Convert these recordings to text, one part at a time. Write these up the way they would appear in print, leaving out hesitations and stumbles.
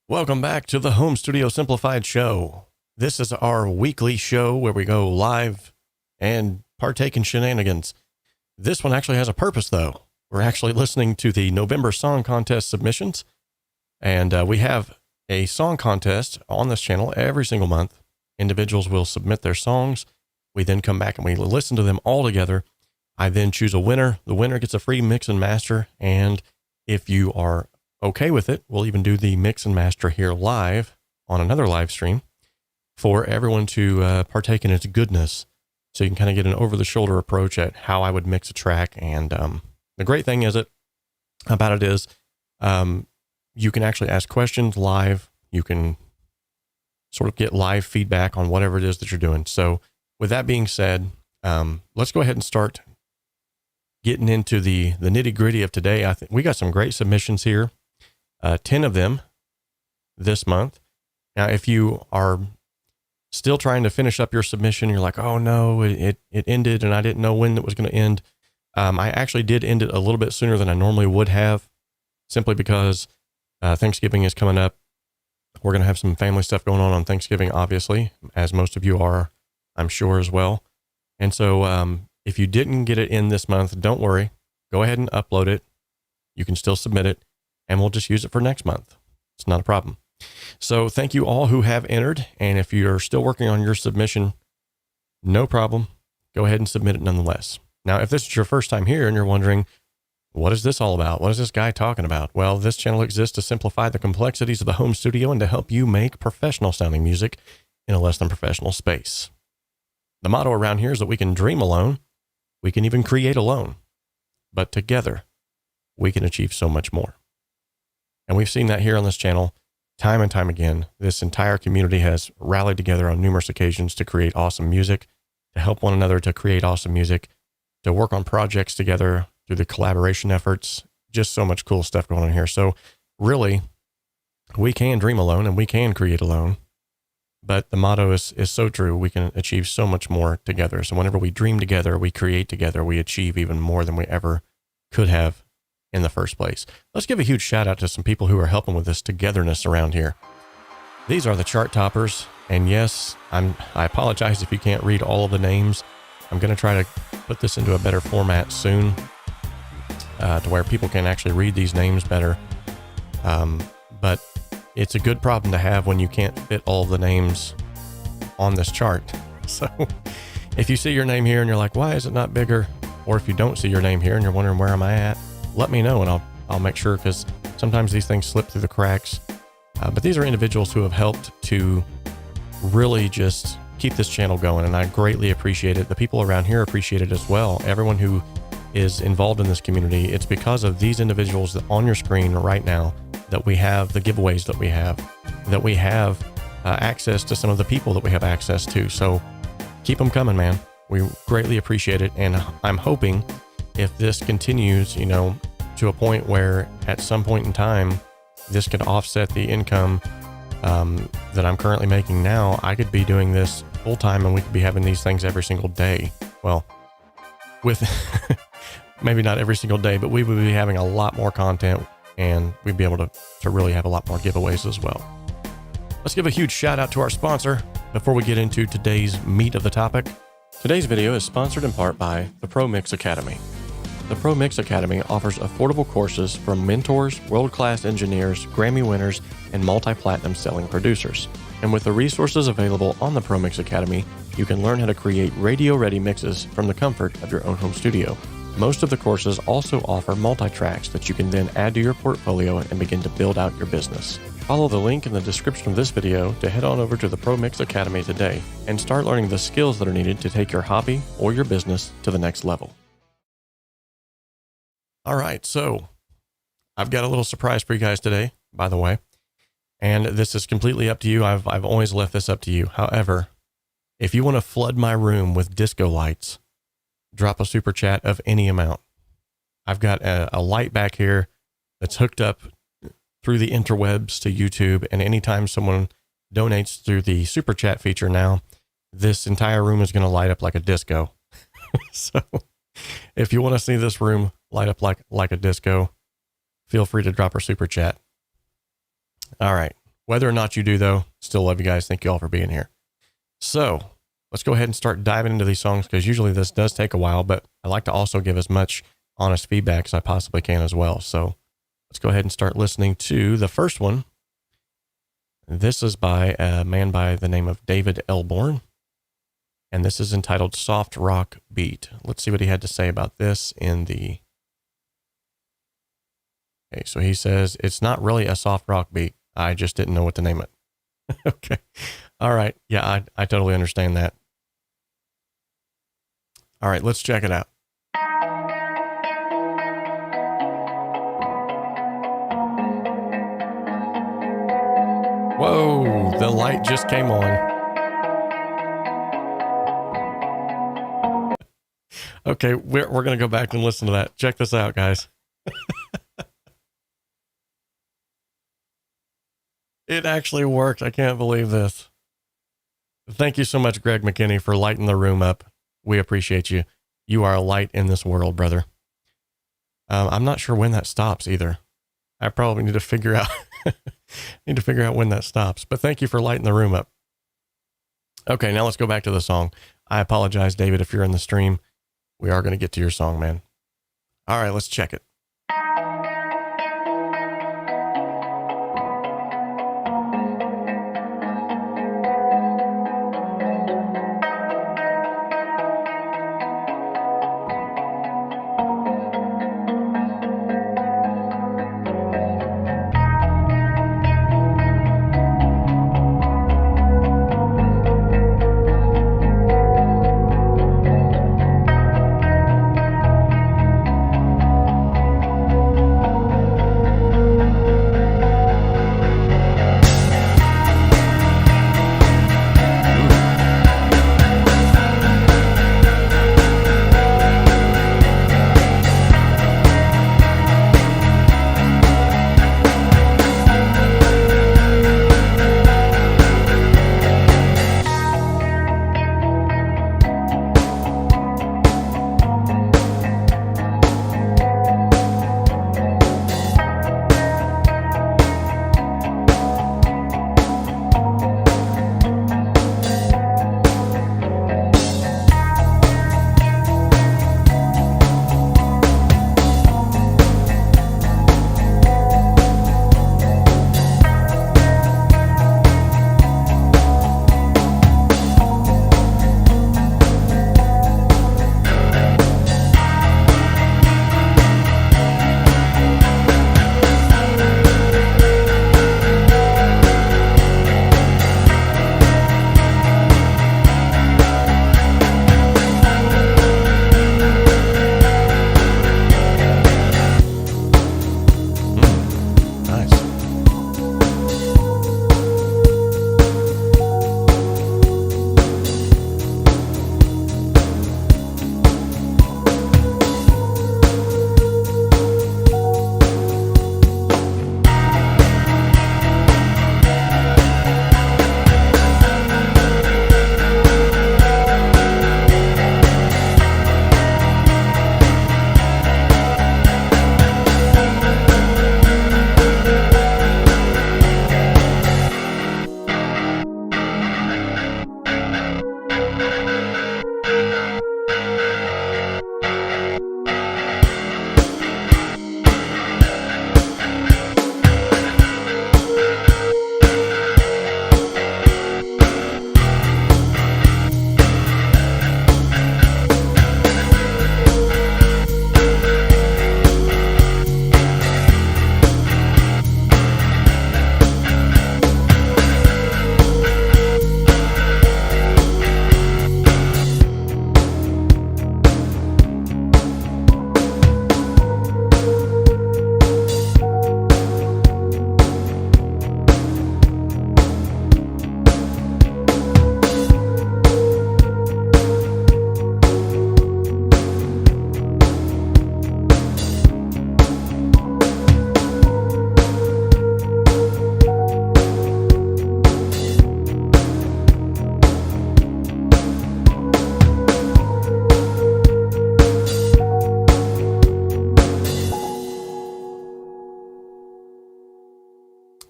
Welcome back to the Home Studio Simplified Show. This is our weekly show where we go live and partake in shenanigans. This one actually has a purpose, though. We're actually listening to the November Song Contest submissions, and we have a song contest on this channel every single month. Individuals will submit their songs. We then come back and we listen to them all together. I then choose a winner. The winner gets a free mix and master, and if you are okay with it, we'll even do the mix and master here live on another live stream for everyone to partake in its goodness. So you can kind of get an over-the-shoulder approach at how I would mix a track. And the great thing about it is you can actually ask questions live. You can sort of get live feedback on whatever it is that you're doing. So with that being said, let's go ahead and start getting into the nitty-gritty of today. I think we got some great submissions here. 10 of them this month. Now, if you are still trying to finish up your submission, you're like, oh no, it ended and I didn't know when it was going to end. I actually did end it a little bit sooner than I normally would have, simply because Thanksgiving is coming up. We're going to have some family stuff going on Thanksgiving, obviously, as most of you are, I'm sure, as well. And so if you didn't get it in this month, don't worry. Go ahead and upload it. You can still submit it, and we'll just use it for next month. It's not a problem. So thank you all who have entered. And if you're still working on your submission, no problem. Go ahead and submit it nonetheless. Now, if this is your first time here and you're wondering, what is this all about? What is this guy talking about? Well, this channel exists to simplify the complexities of the home studio and to help you make professional sounding music in a less than professional space. The motto around here is that we can dream alone. We can even create alone, but together we can achieve so much more. And we've seen that here on this channel time and time again. This entire community has rallied together on numerous occasions to create awesome music, to help one another to create awesome music, to work on projects together through the collaboration efforts. Just so much cool stuff going on here. So really, we can dream alone and we can create alone. But the motto is so true. We can achieve so much more together. So whenever we dream together, we create together, we achieve even more than we ever could have in the first place. Let's give a huge shout out to some people who are helping with this togetherness around here. These are the chart toppers. And yes, I apologize if you can't read all of the names. I'm going to try to put this into a better format soon to where people can actually read these names better. But it's a good problem to have when you can't fit all of the names on this chart. So if you see your name here and you're like, why is it not bigger? Or if you don't see your name here and you're wondering, where am I at? Let me know and I'll make sure, because sometimes these things slip through the cracks. But these are individuals who have helped to really just keep this channel going, and I greatly appreciate it. The people around here appreciate it as well. Everyone who is involved in this community, it's because of these individuals that on your screen right now that we have the giveaways that we have access to some of the people that we have access to. So keep them coming, man. We greatly appreciate it. And I'm hoping if this continues, to a point where at some point in time, this could offset the income that I'm currently making now, I could be doing this full time and we could be having these things every single day. Well, with maybe not every single day, but we would be having a lot more content and we'd be able to really have a lot more giveaways as well. Let's give a huge shout out to our sponsor before we get into today's meat of the topic. Today's video is sponsored in part by the 𝗏𝗟 Academy. The 𝗏𝗟 Academy offers affordable courses from mentors, world-class engineers, Grammy winners, and multi-platinum selling producers. And with the resources available on the 𝗏𝗟 Academy, you can learn how to create radio-ready mixes from the comfort of your own home studio. Most of the courses also offer multi-tracks that you can then add to your portfolio and begin to build out your business. Follow the link in the description of this video to head on over to the 𝗏𝗟 Academy today and start learning the skills that are needed to take your hobby or your business to the next level. All right, so I've got a little surprise for you guys today, by the way, and this is completely up to you. I've always left this up to you. However, if you want to flood my room with disco lights, drop a super chat of any amount. I've got a light back here that's hooked up through the interwebs to YouTube, and anytime someone donates through the super chat feature now, this entire room is going to light up like a disco. So if you want to see this room light up like a disco, feel free to drop our super chat. All right, Whether or not you do, though, still love you guys. Thank you all for being here. So let's go ahead and start diving into these songs, because usually this does take a while, but I like to also give as much honest feedback as I possibly can as well. So let's go ahead and start listening to the first one. This is by a man by the name of David Ellborn, and this is entitled Soft Rock Beat. Let's see what he had to say about this in the... Okay, so he says, it's not really a soft rock beat. I just didn't know what to name it. Okay. All right. Yeah, I totally understand that. All right, let's check it out. Whoa, the light just came on. Okay, we're going to go back and listen to that. Check this out, guys. It actually worked. I can't believe this. Thank you so much, Greg McKinney, for lighting the room up. We appreciate you. You are a light in this world, brother. I'm not sure when that stops either. I probably need to figure out when that stops. But thank you for lighting the room up. Okay, now let's go back to the song. I apologize, David, if you're in the stream. We are going to get to your song, man. All right, let's check it.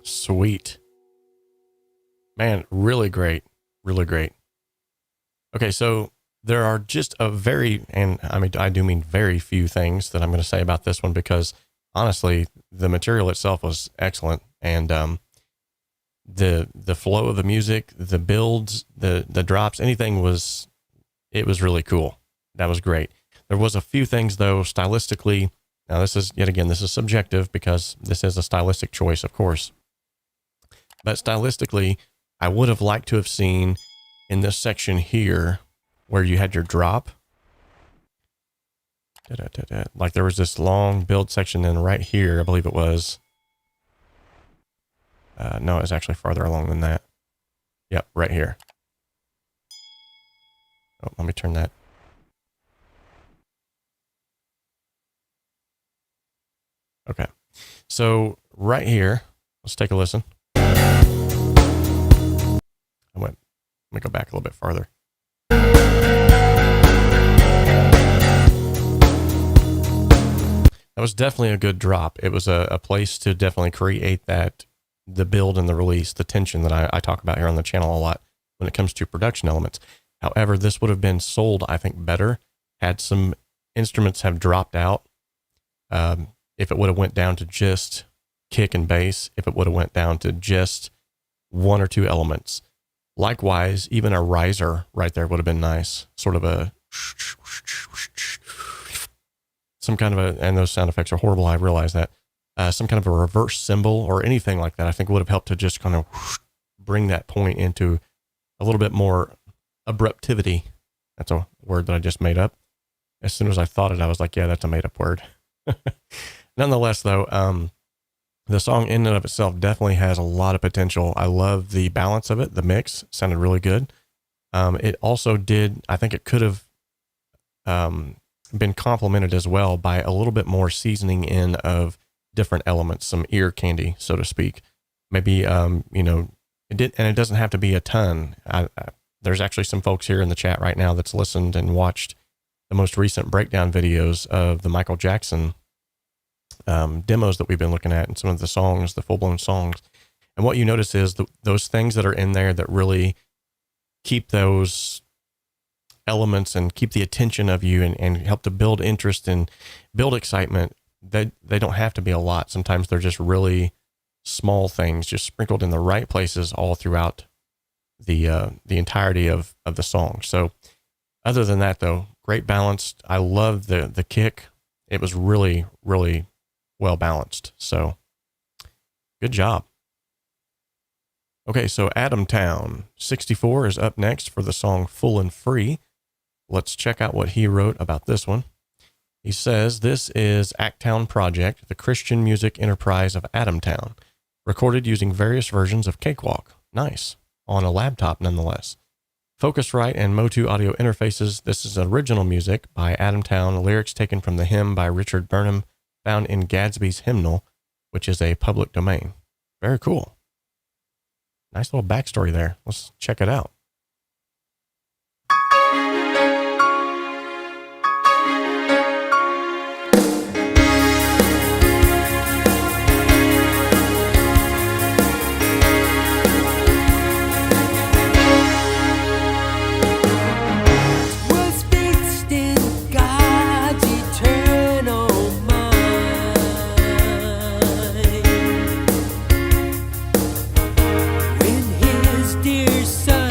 Sweet. Man, really great. Really great. Okay, so there are just and I mean, I do mean very few things that I'm going to say about this one, because honestly, the material itself was excellent. And the flow of the music, the builds, the drops, anything was really cool. That was great. There was a few things though, stylistically. Now this is, yet again, this is subjective because this is a stylistic choice, of course. But stylistically, I would have liked to have seen in this section here where you had your drop. Like there was this long build section, and right here, I believe it was. No, it was actually farther along than that. Yep, right here. Oh, let me turn that. Okay. So right here, let's take a listen. Let me go back a little bit farther. That was definitely a good drop. It was a place to definitely create the build and the release, the tension that I talk about here on the channel a lot when it comes to production elements. However, this would have been sold, I think, better had some instruments have dropped out. If it would have went down to just kick and bass, if it would have went down to just one or two elements. Likewise, even a riser right there would have been nice. Sort of a, some kind of and those sound effects are horrible, I realize that. Some kind of a reverse cymbal or anything like that, I think would have helped to just kind of bring that point into a little bit more abruptivity. That's a word that I just made up. As soon as I thought it, I was like, yeah, that's a made up word. Nonetheless, though, the song in and of itself definitely has a lot of potential. I love the balance of it. The mix sounded really good. It also did, I think it could have been complemented as well by a little bit more seasoning in of different elements, some ear candy, so to speak. Maybe, you know, it doesn't have to be a ton. There's actually some folks here in the chat right now that's listened and watched the most recent breakdown videos of the Michael Jackson demos that we've been looking at, and some of the songs, the full-blown songs. And what you notice is those things that are in there that really keep those elements and keep the attention of you and help to build interest and build excitement. They don't have to be a lot. Sometimes they're just really small things, just sprinkled in the right places all throughout the entirety of the song. So other than that, though, great balanced. I love the kick. It was really, really well balanced. So good job. Okay, so Adamtown 64 is up next for the song Full and Free. Let's check out what he wrote about this one. He says, this is Actown Project, the Christian music enterprise of Adamtown, recorded using various versions of Cakewalk. Nice. On a laptop, nonetheless. Focusrite and Motu audio interfaces. This is original music by Adamtown, lyrics taken from the hymn by Richard Burnham, found in Gadsby's Hymnal, which is a public domain. Very cool. Nice little backstory there. Let's check it out. When his dear son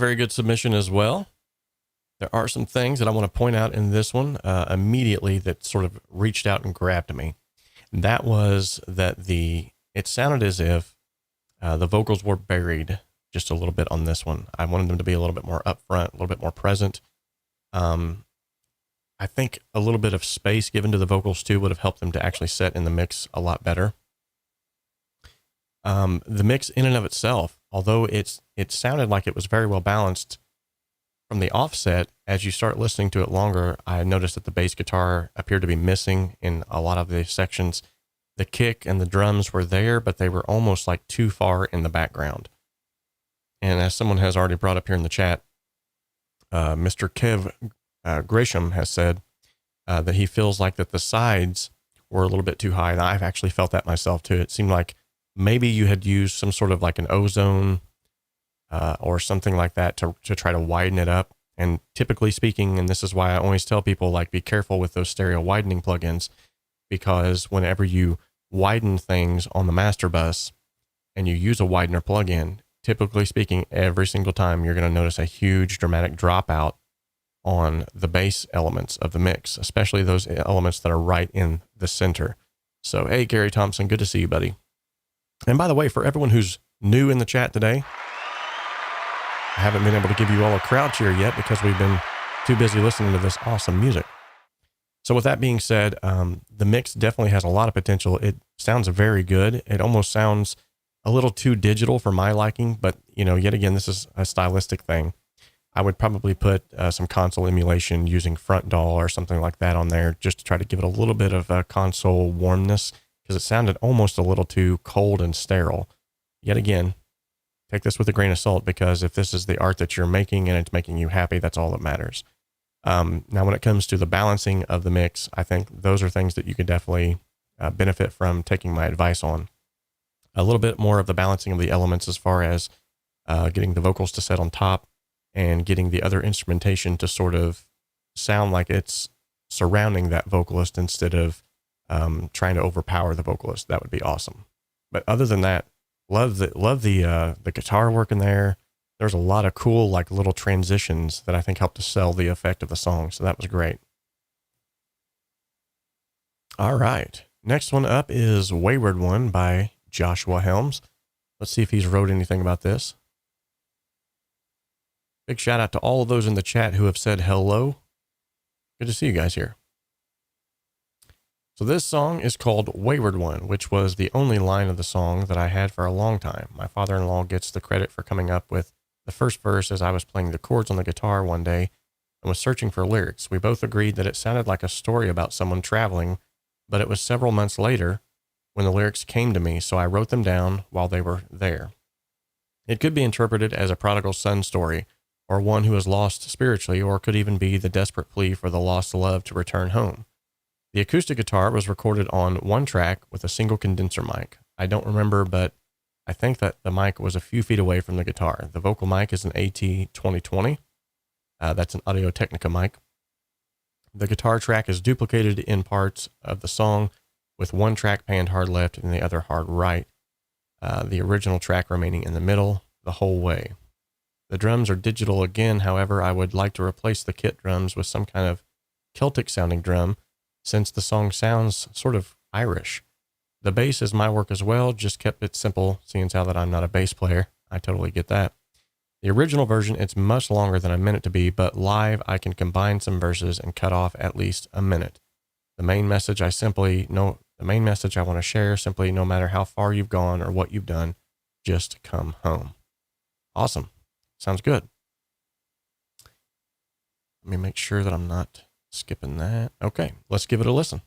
very good submission as well. There are some things that I want to point out in this one immediately that sort of reached out and grabbed me. That was that it sounded as if the vocals were buried just a little bit on this one. I wanted them to be a little bit more upfront, a little bit more present. I think a little bit of space given to the vocals too would have helped them to actually set in the mix a lot better. The mix in and of itself, although it sounded like it was very well balanced from the offset, as you start listening to it longer, I noticed that the bass guitar appeared to be missing in a lot of the sections. The kick and the drums were there, but they were almost like too far in the background. And as someone has already brought up here in the chat, Mr. 𝗕𝗟𝗔𝗖𝗞 has said that he feels like that the sides were a little bit too high. And I've actually felt that myself too. It seemed like maybe you had used some sort of like an ozone or something like that to try to widen it up. And typically speaking, and this is why I always tell people, like, be careful with those stereo widening plugins, because whenever you widen things on the master bus and you use a widener plugin, typically speaking, every single time you're going to notice a huge dramatic dropout on the bass elements of the mix, especially those elements that are right in the center. So, hey, Gary Thompson, good to see you, buddy. And by the way, for everyone who's new in the chat today, I haven't been able to give you all a crowd cheer yet because we've been too busy listening to this awesome music. So with that being said, the mix definitely has a lot of potential. It sounds very good. It almost sounds a little too digital for my liking, but yet again, this is a stylistic thing. I would probably put some console emulation using Front DAW or something like that on there just to try to give it a little bit of a console warmness, because it sounded almost a little too cold and sterile. Yet again, take this with a grain of salt, because if this is the art that you're making and it's making you happy, that's all that matters. Now, when it comes to the balancing of the mix, I think those are things that you could definitely benefit from taking my advice on. A little bit more of the balancing of the elements as far as getting the vocals to set on top and getting the other instrumentation to sort of sound like it's surrounding that vocalist instead of trying to overpower the vocalist. That would be awesome. But other than that, love the guitar work in there. There's a lot of cool, like, little transitions that I think helped to sell the effect of the song. So that was great. All right. Next one up is Wayward One by Joshua Helms. Let's see if he's wrote anything about this. Big shout out to all of those in the chat who have said hello. Good to see you guys here. So this song is called Wayward One, which was the only line of the song that I had for a long time. My father-in-law gets the credit for coming up with the first verse as I was playing the chords on the guitar one day and was searching for lyrics. We both agreed that it sounded like a story about someone traveling, but it was several months later when the lyrics came to me, so I wrote them down while they were there. It could be interpreted as a prodigal son story, or one who is lost spiritually, or could even be the desperate plea for the lost love to return home. The acoustic guitar was recorded on one track with a single condenser mic. I don't remember, but I think that the mic was a few feet away from the guitar. The vocal mic is an AT2020. That's an Audio-Technica mic. The guitar track is duplicated in parts of the song, with one track panned hard left and the other hard right. The original track remaining in the middle the whole way. The drums are digital again. However, I would like to replace the kit drums with some kind of Celtic sounding drum, since the song sounds sort of Irish. The bass is my work as well, just kept it simple, seeing how that I'm not a bass player. I totally get that. The original version, it's much longer than I meant it to be, but live I can combine some verses and cut off at least a minute. The main message I want to share, simply, no matter how far you've gone or what you've done, just come home. Awesome. Sounds good. Let me make sure that I'm not skipping that. Okay, let's give it a listen.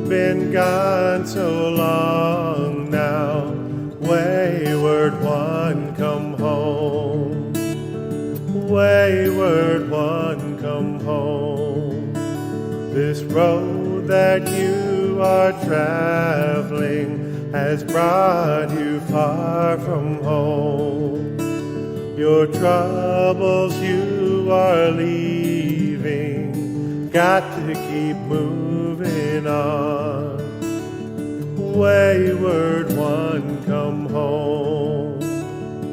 You've been gone so long now. Wayward one, come home. Wayward one, come home. This road that you are traveling has brought you far from home. Your troubles you are leaving, got to keep moving on. Wayward one, come home.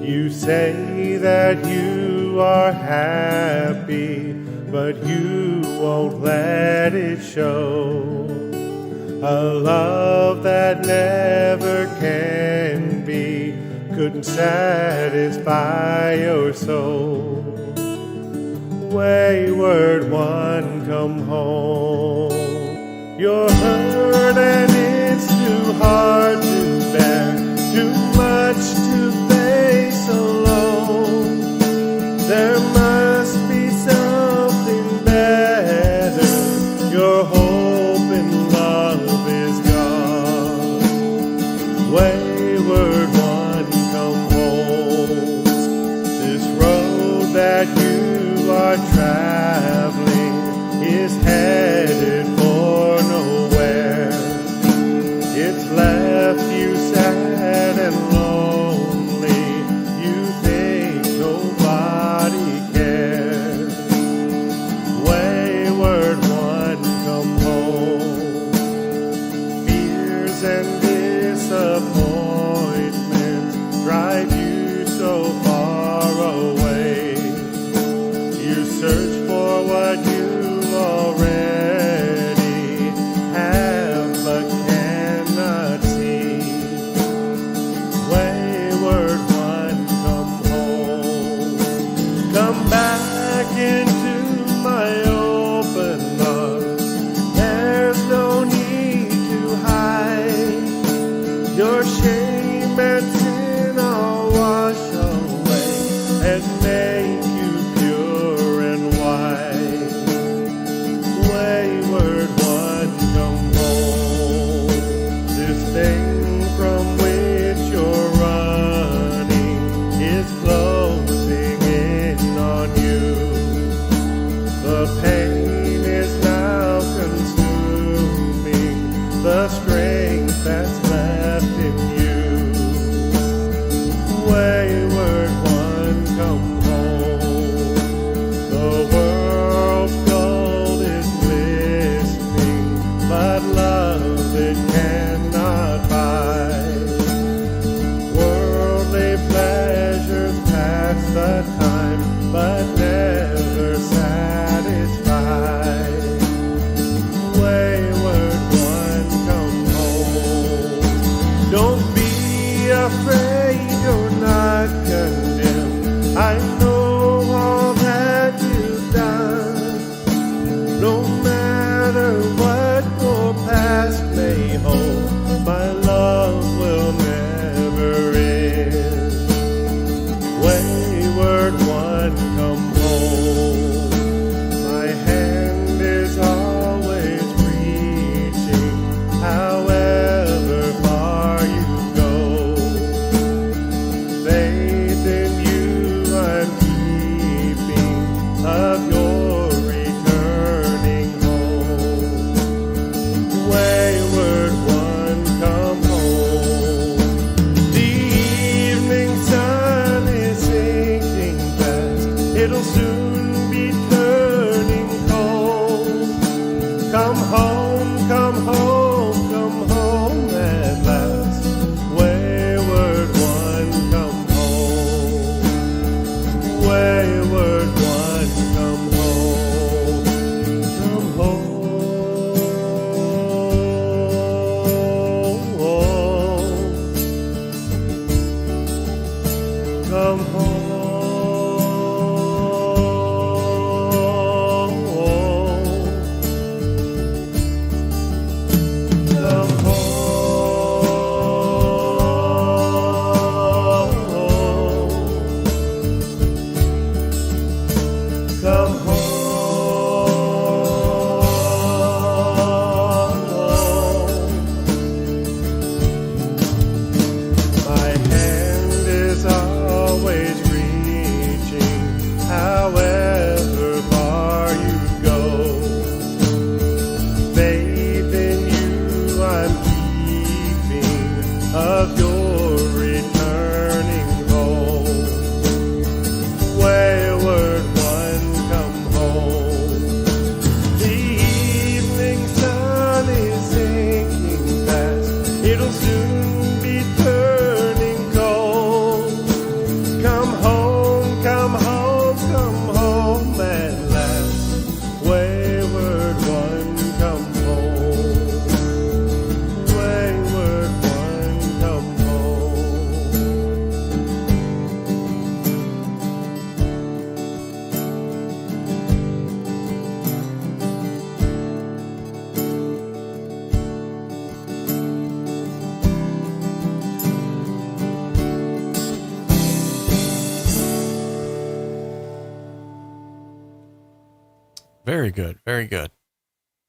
You say that you are happy, but you won't let it show. A love that never can be couldn't satisfy your soul. Wayward one, come home. You're hurt and it's too hard to bear, too much to face alone. There must be something better. Your hope and love is gone. Wayward one, come home. This road that you are traveling is headed for nowhere. It's left you sad and lonely. You think nobody cares. Wayward one, come home. Fears and disappointments drive you so far away. You search for what you already have but cannot see. Wayward one, come home. Come back into my open arms. There's no need to hide. Your shame and sin I'll wash away and make you pure and white. Wayward one, come home. This thing from which you're running is closing in on you. The pain is now consuming the strength that's left in you. Wayward one, come home. The world's gold is glistening, but love it cannot buy. Worldly pleasures pass the time, but never satisfy. Wayward one, come home. Don't be afraid, you're not condemned. I know all that you've done. No matter what your past may hold, Very good. Very good.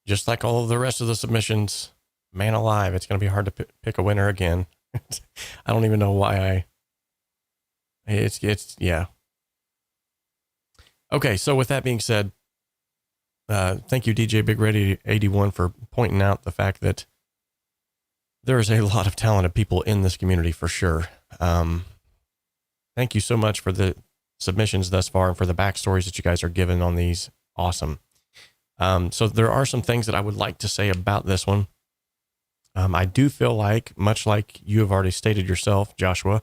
Just like all of the rest of the submissions, man alive, it's going to be hard to pick a winner again. I don't even know why yeah. Okay, so with that being said, thank you, DJ Big Ready 81, for pointing out the fact that there is a lot of talented people in this community for sure. Thank you so much for the submissions thus far and for the backstories that you guys are giving on these. Awesome. So there are some things that I would like to say about this one. I do feel like, much like you have already stated yourself, Joshua,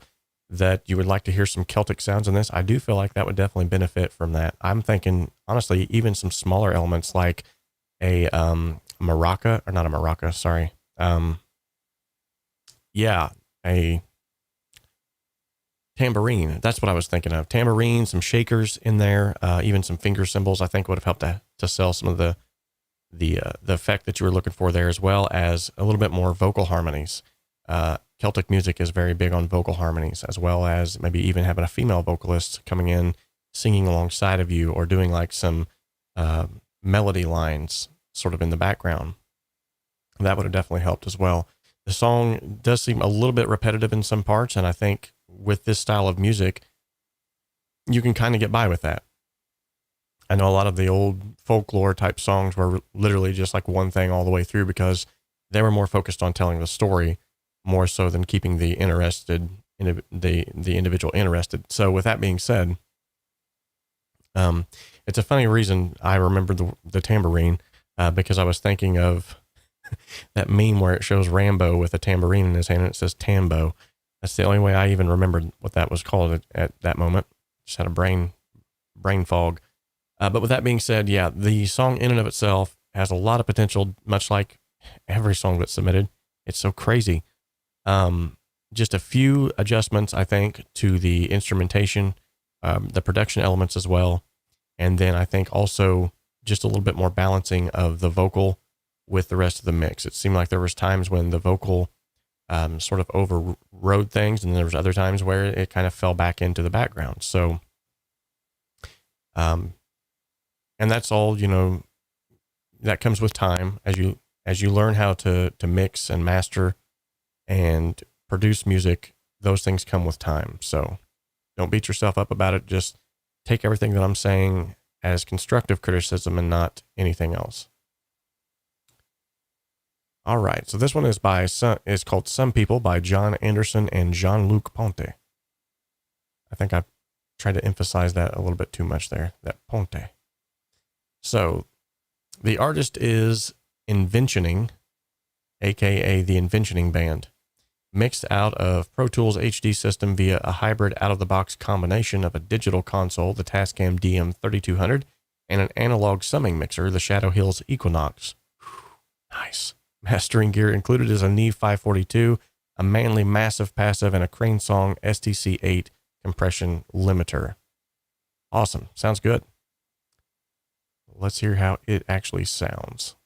that you would like to hear some Celtic sounds in this. I do feel like that would definitely benefit from that. I'm thinking, honestly, even some smaller elements like a maraca, or not a maraca, sorry. Yeah, a tambourine. That's what I was thinking of. Tambourine, some shakers in there, even some finger cymbals, I think would have helped to sell some of the effect that you were looking for there, as well as a little bit more vocal harmonies. Celtic music is very big on vocal harmonies, as well as maybe even having a female vocalist coming in, singing alongside of you, or doing like some melody lines sort of in the background. That would have definitely helped as well. The song does seem a little bit repetitive in some parts, and I think with this style of music, you can kind of get by with that. I know a lot of the old folklore type songs were literally just like one thing all the way through, because they were more focused on telling the story more so than keeping the individual interested. So with that being said, it's a funny reason I remember the tambourine, because I was thinking of that meme where it shows Rambo with a tambourine in his hand and it says Tambo. That's the only way I even remembered what that was called at that moment. Just had a brain fog. But with that being said, yeah, the song in and of itself has a lot of potential, much like every song that's submitted. It's so crazy. Just a few adjustments, I think, to the instrumentation, the production elements as well. And then I think also just a little bit more balancing of the vocal with the rest of the mix. It seemed like there was times when the vocal sort of overrode things, and there was other times where it kind of fell back into the background. So, and that's all, that comes with time as you learn how to mix and master and produce music. Those things come with time. So don't beat yourself up about it. Just take everything that I'm saying as constructive criticism and not anything else. All right. So this one is called Some People by John Anderson and Jean-Luc Ponty. I think I tried to emphasize that a little bit too much there, that Ponty. So the artist is Inventioning, aka the Inventioning Band, mixed out of Pro Tools HD system via a hybrid out-of-the-box combination of a digital console, the Tascam DM3200, and an analog summing mixer, the Shadow Hills Equinox. Nice. Mastering gear included is a Neve 542, a Manley Massive Passive, and a Crane Song STC8 compression limiter. Awesome. Sounds good. Let's hear how it actually sounds.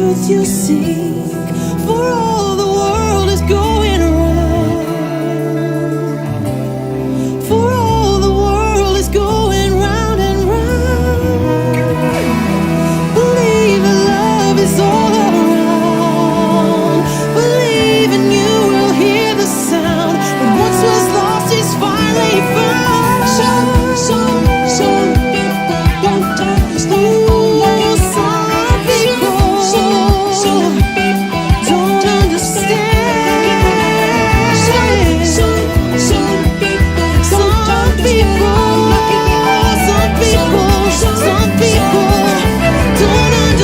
truth you seek, for all the world is going around, for all the world is going round and round. Believe that love is all around, believe and you will hear the sound. What once was lost is finally found. Some people don't understand. Some people don't understand.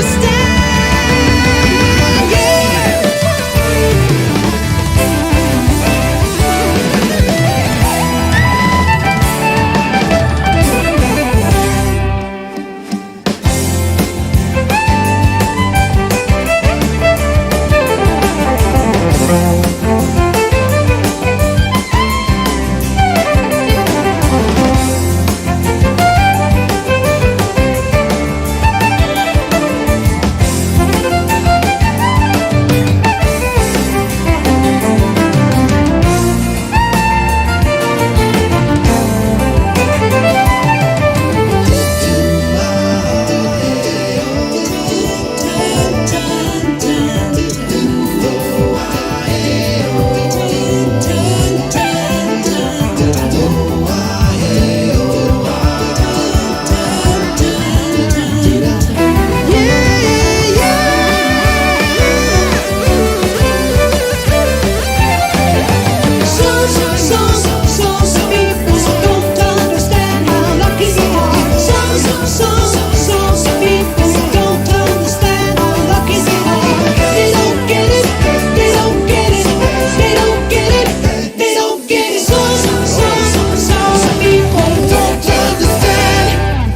Some people don't understand.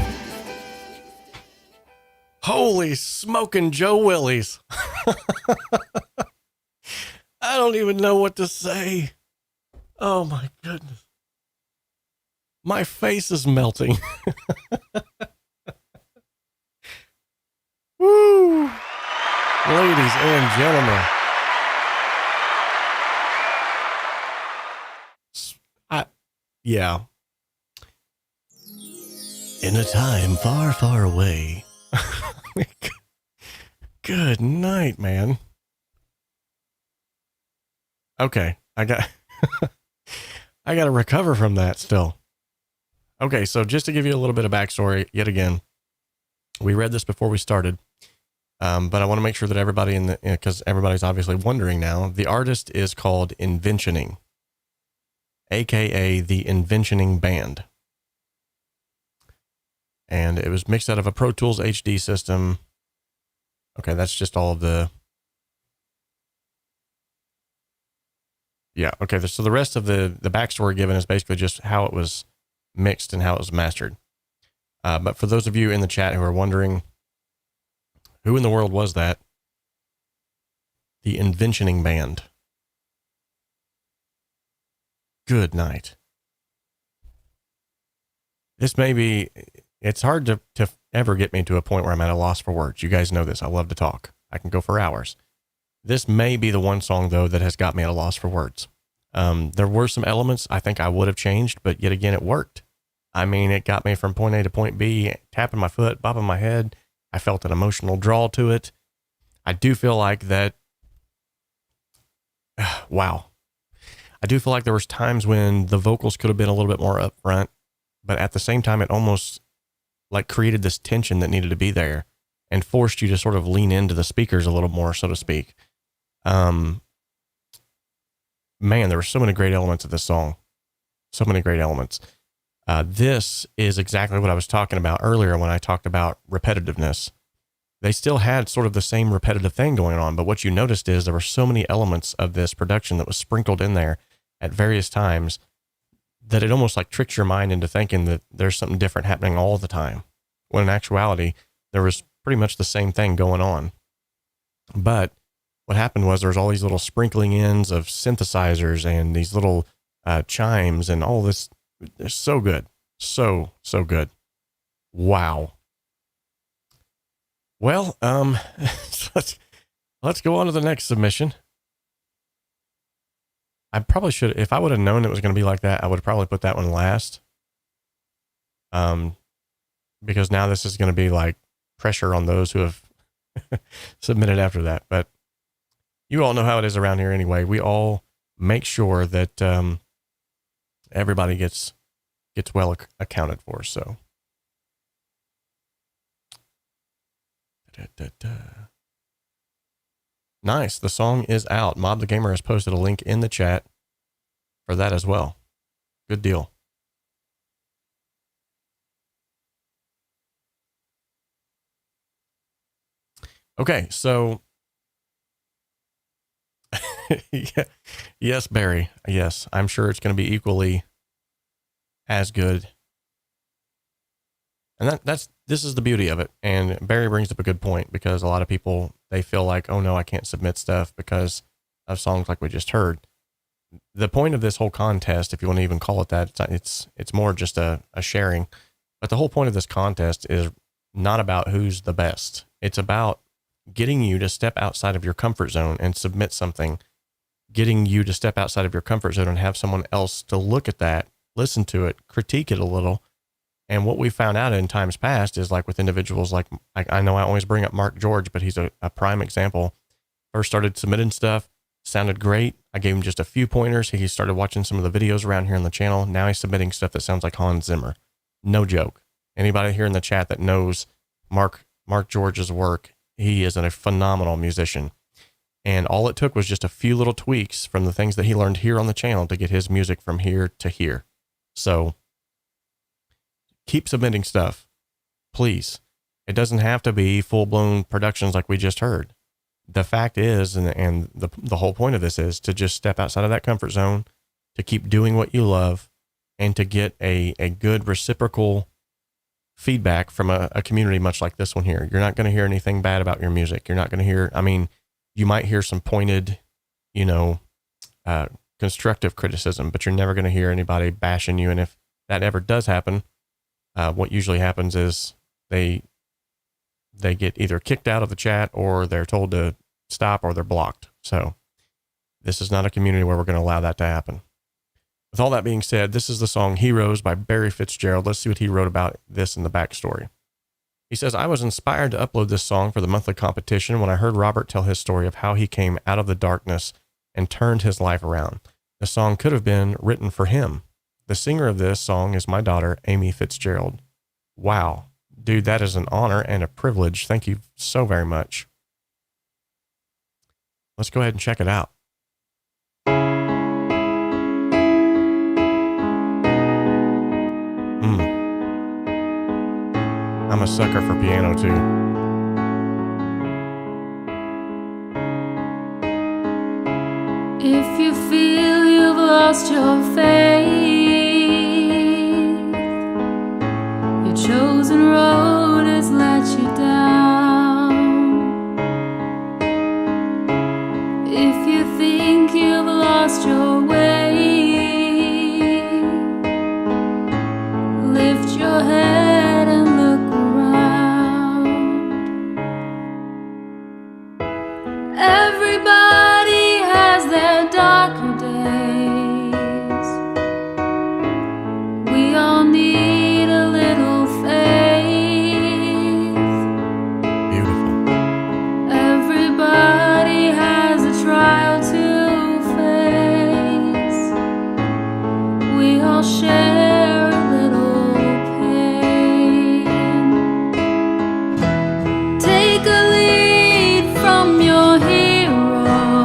Holy smoking Joe Willies. I don't even know what to say. Oh my goodness. My face is melting. Woo! Ladies and gentlemen. Yeah. In a time far, far away. Good night, man. Okay, I got to recover from that still. Okay, so just to give you a little bit of backstory, yet again, we read this before we started, but I want to make sure that everybody because everybody's obviously wondering now, the artist is called Inventioning, aka the Inventioning Band. And it was mixed out of a Pro Tools HD system. Okay, that's just all of the... Yeah, okay, so the rest of the backstory given is basically just how it was mixed and how it was mastered. But for those of you in the chat who are wondering, who in the world was that? The Inventioning Band. Good night. This may be... It's hard to ever get me to a point where I'm at a loss for words. You guys know this. I love to talk. I can go for hours. This may be the one song, though, that has got me at a loss for words. There were some elements I think I would have changed, but yet again, it worked. I mean, it got me from point A to point B, tapping my foot, bobbing my head. I felt an emotional draw to it. I do feel like that... Wow. I do feel like there was times when the vocals could have been a little bit more upfront, but at the same time, it almost like created this tension that needed to be there and forced you to sort of lean into the speakers a little more, so to speak. Man, there were so many great elements of this song. So many great elements. This is exactly what I was talking about earlier when I talked about repetitiveness. They still had sort of the same repetitive thing going on, but what you noticed is there were so many elements of this production that was sprinkled in there at various times that it almost like tricks your mind into thinking that there's something different happening all the time, when in actuality, there was pretty much the same thing going on. But what happened was there was all these little sprinkling ins of synthesizers and these little chimes and all this. They're so good. So good. Wow. Well, let's go on to the next submission. I probably should, if I would have known it was going to be like that, I would have probably put that one last. Because now this is going to be like pressure on those who have submitted after that. But you all know how it is around here anyway. We all make sure that everybody gets well accounted for. So. Nice. The song is out. Mob the Gamer has posted a link in the chat for that as well. Good deal. Okay, so yeah, yes, Barry. Yes, I'm sure it's going to be equally as good. And this is the beauty of it. And Barry brings up a good point, because a lot of people, they feel like, oh no, I can't submit stuff because of songs like we just heard. The point of this whole contest, if you want to even call it that, it's more just a sharing. But the whole point of this contest is not about who's the best. It's about getting you to step outside of your comfort zone and submit something, getting you to step outside of your comfort zone and have someone else to look at that, listen to it, critique it a little. And what we found out in times past is, like with individuals like, I know I always bring up Mark George, but he's a prime example. First started submitting stuff, sounded great. I gave him just a few pointers. He started watching some of the videos around here on the channel. Now he's submitting stuff that sounds like Hans Zimmer. No joke. Anybody here in the chat that knows Mark George's work, he is a phenomenal musician. And all it took was just a few little tweaks from the things that he learned here on the channel to get his music from here to here. So keep submitting stuff, please. It doesn't have to be full-blown productions like we just heard. The fact is, and the whole point of this is to just step outside of that comfort zone, to keep doing what you love, and to get a good reciprocal feedback from a community much like this one here. You're not going to hear anything bad about your music. You're not going to hear, I mean, you might hear some pointed, constructive criticism, but you're never going to hear anybody bashing you. And if that ever does happen, what usually happens is they get either kicked out of the chat, or they're told to stop, or they're blocked. So this is not a community where we're going to allow that to happen. With all that being said, this is the song Heroes by Barry Fitzgerald. Let's see what he wrote about this in the backstory. He says, I was inspired to upload this song for the monthly competition when I heard Robert tell his story of how he came out of the darkness and turned his life around. The song could have been written for him. The singer of this song is my daughter, Amy Fitzgerald. Wow. Dude, that is an honor and a privilege. Thank you so very much. Let's go ahead and check it out. I'm a sucker for piano too. If you feel you've lost your faith, your chosen road has let you down. If you think you've lost your way, lift your head and look around. Everybody has their darker days. We all need a little faith. Beautiful. Everybody has a trial to face. We all share a little pain. Take a lead from your hero.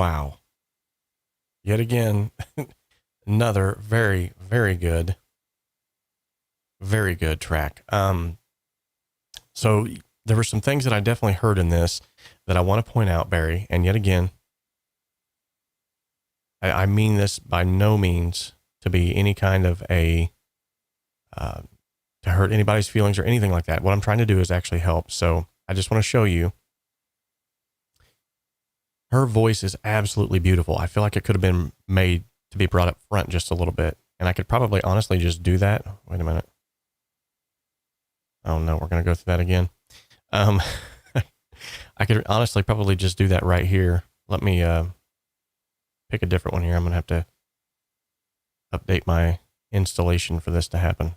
Wow. Yet again, another very, very good track. So there were some things that I definitely heard in this that I want to point out, Barry. And yet again, I mean this by no means to be any kind of to hurt anybody's feelings or anything like that. What I'm trying to do is actually help. So I just want to show you. Her voice is absolutely beautiful. I feel like it could have been made to be brought up front just a little bit. And I could probably honestly just do that. Wait a minute. Oh no, we're going to go through that again. I could honestly probably just do that right here. Let me pick a different one here. I'm going to have to update my installation for this to happen.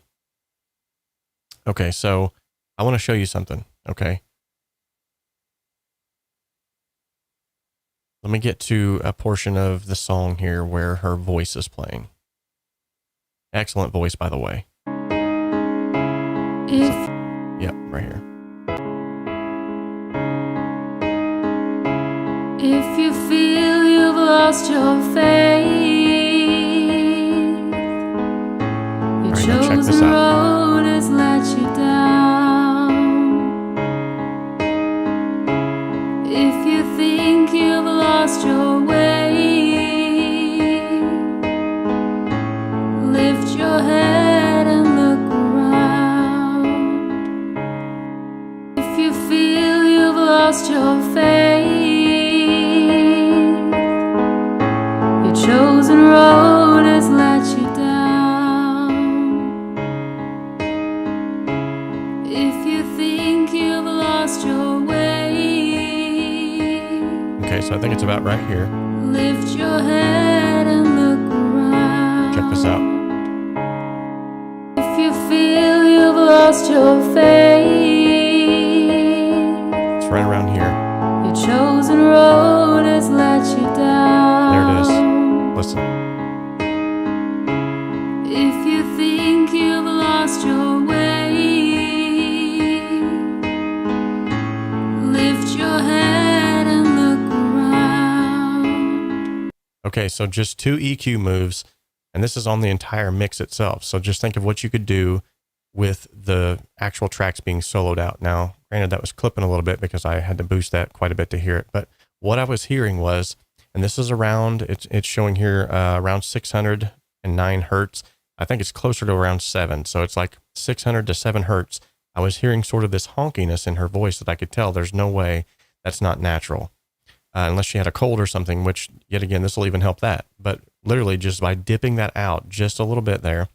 Okay, so I want to show you something, okay? Let me get to a portion of the song here where her voice is playing. Excellent voice, by the way. Yep, right here. If you feel you've lost your faith, your All right, now check this chosen out. road has let you down. If you think you've lost your way, lift your head and look around. If you feel you've lost your faith, your chosen road has let you down. If you think you've lost your way, Okay, so I think it's about right here. lift your head and look around. Check this out. If you feel you've lost your faith, It's right around here. your chosen road has let you down. There it is. Listen. If you think you've lost your way, lift your head and look around. Okay, so just 2 EQ moves, and this is on the entire mix itself. So just think of what you could do with the actual tracks being soloed out. Now, granted, that was clipping a little bit because I had to boost that quite a bit to hear it. But what I was hearing was, and this is around, it's showing here around 609 hertz. I think it's closer to around 7. So it's like 600 to 7 hertz. I was hearing sort of this honkiness in her voice that I could tell there's no way that's not natural. Unless she had a cold or something, which yet again, this will even help that. But literally just by dipping that out just a little bit there,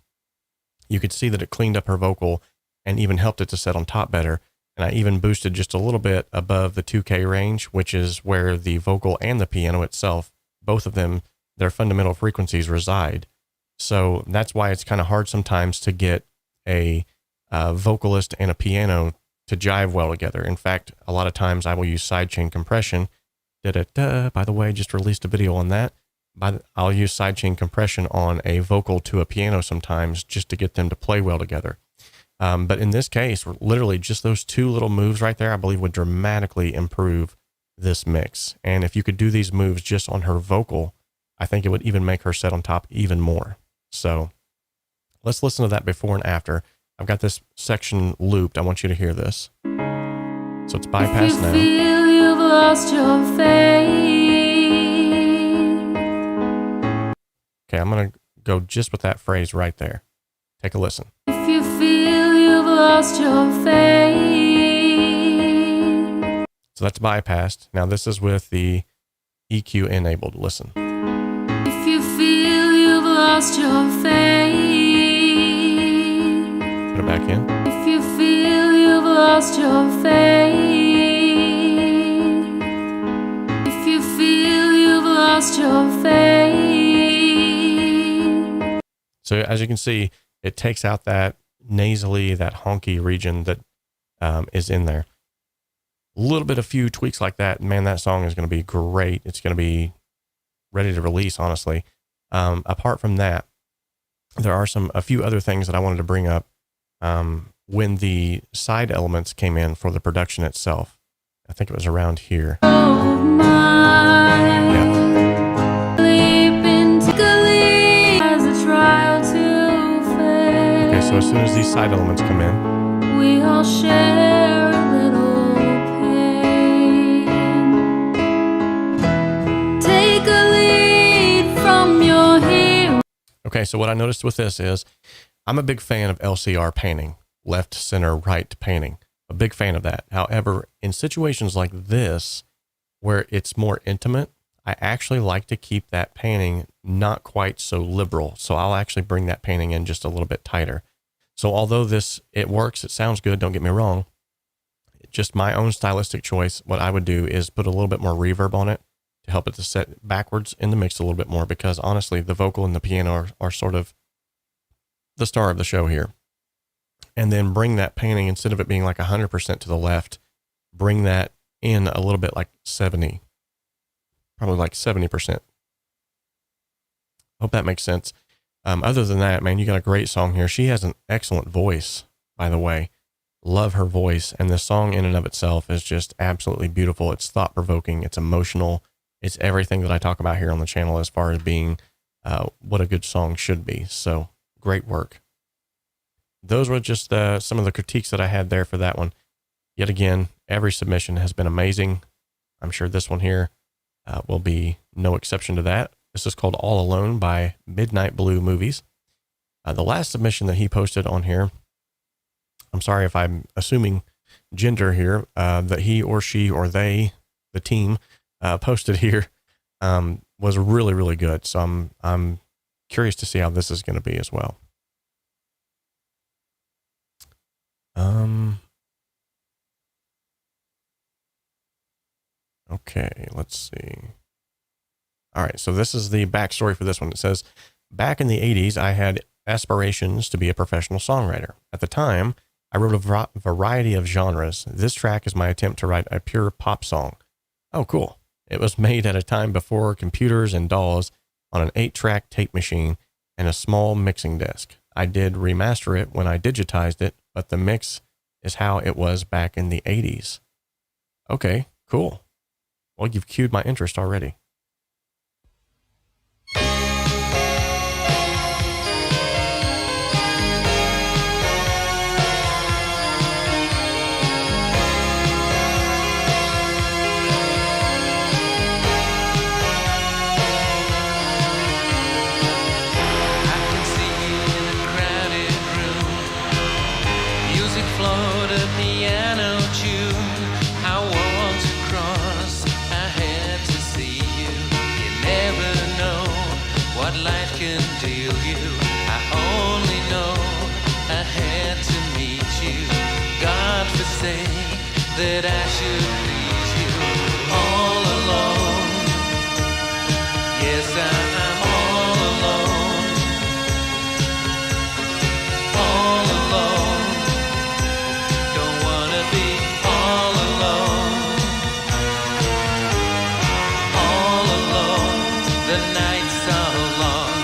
you could see that it cleaned up her vocal and even helped it to set on top better. And I even boosted just a little bit above the 2K range, which is where the vocal and the piano itself, both of them, their fundamental frequencies reside. So that's why it's kind of hard sometimes to get a vocalist and a piano to jive well together. In fact, a lot of times I will use sidechain compression. By the way, just released a video on that. I'll use sidechain compression on a vocal to a piano sometimes just to get them to play well together. But in this case, literally just those 2 little moves right there, I believe would dramatically improve this mix. And if you could do these moves just on her vocal, I think it would even make her set on top even more. So let's listen to that before and after. I've got this section looped. I want you to hear this. So it's bypass now. If you feel you've lost your faith, Okay, I'm going to go just with that phrase right there. Take a listen. if you feel you've lost your faith, So that's bypassed. Now this is with the EQ enabled. Listen. if you feel you've lost your faith, Put it back in. if you feel you've lost your faith, if you feel you've lost your faith. So as you can see, it takes out that nasally, that honky region that is in there. A little bit, a few tweaks like that, man, that song is going to be great. It's going to be ready to release, honestly. Apart from that, there are a few other things that I wanted to bring up when the side elements came in for the production itself. I think it was around here. Oh my, Yeah. as soon as these side elements come in. We all share a little pain. Take a lead from your hero. Okay, so what I noticed with this is I'm a big fan of LCR painting, left, center, right painting. A big fan of that. However, in situations like this, where it's more intimate, I actually like to keep that painting not quite so liberal. So I'll actually bring that painting in just a little bit tighter. So although it works, it sounds good, don't get me wrong, just my own stylistic choice, what I would do is put a little bit more reverb on it to help it to set backwards in the mix a little bit more, because honestly, the vocal and the piano are sort of the star of the show here. And then bring that painting, instead of it being like 100% to the left, bring that in a little bit like 70, probably like 70%. Hope that makes sense. Other than that, man, you got a great song here. She has an excellent voice, by the way. Love her voice. And the song in and of itself is just absolutely beautiful. It's thought-provoking. It's emotional. It's everything that I talk about here on the channel as far as being what a good song should be. So great work. Those were just some of the critiques that I had there for that one. Yet again, every submission has been amazing. I'm sure this one here will be no exception to that. This is called All Alone by Midnight Blue Movies. The last submission that he posted on here, I'm sorry if I'm assuming gender here, that he or she or they, the team, posted here, was really, really good. So I'm curious to see how this is going to be as well. Okay, let's see. All right, so this is the backstory for this one. It says, back in the 80s, I had aspirations to be a professional songwriter. At the time, I wrote a variety of genres. This track is my attempt to write a pure pop song. Oh, cool. It was made at a time before computers and DAWs, on an 8-track tape machine and a small mixing desk. I did remaster it when I digitized it, but the mix is how it was back in the 80s. Okay, cool. Well, you've cued my interest already. That I should leave you all alone. Yes, I'm all alone. All alone. Don't wanna be all alone. All alone. The nights are long.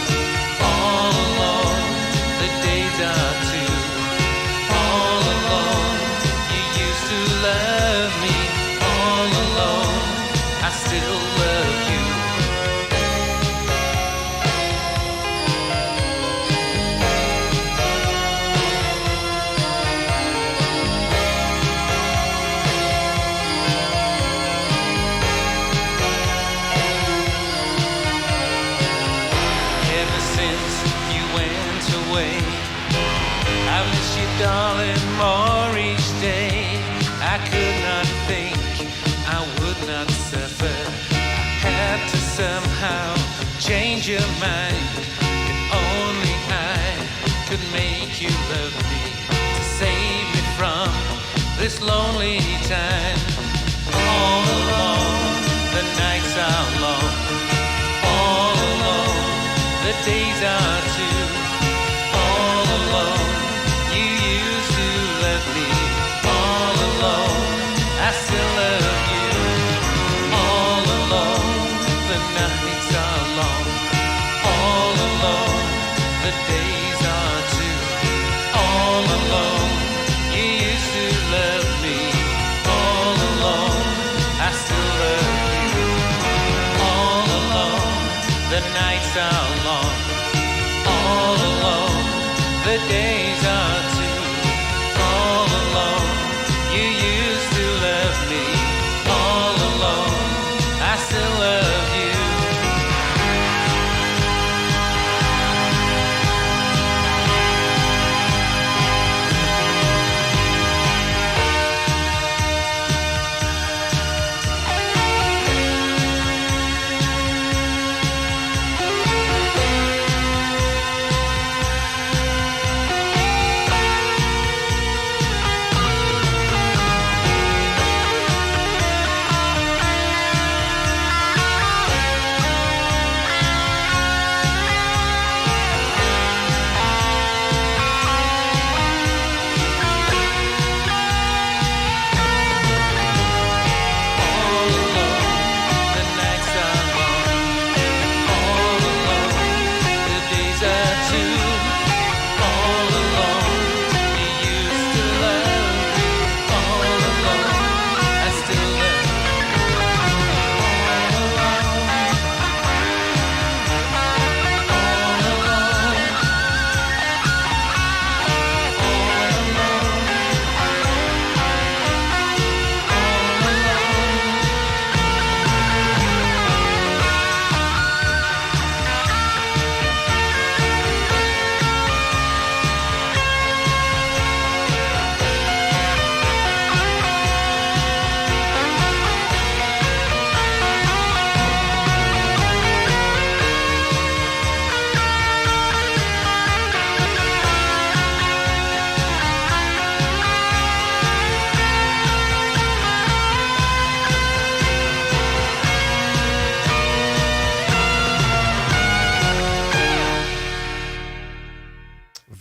All alone. The days are too. All alone. You used to love me all alone. I still love you. Ever since you went away, I miss you, darling, more each day. I could not think, I would not suffer. I had to somehow change your mind. If only I could make you love me, to save me from this lonely time. All alone, the nights are long. All alone, the days are too. All alone, you used to love me. All alone, I still love you. All alone, the nights are long. All alone, the days are too. All alone, you used to love me. All alone, I still love you. All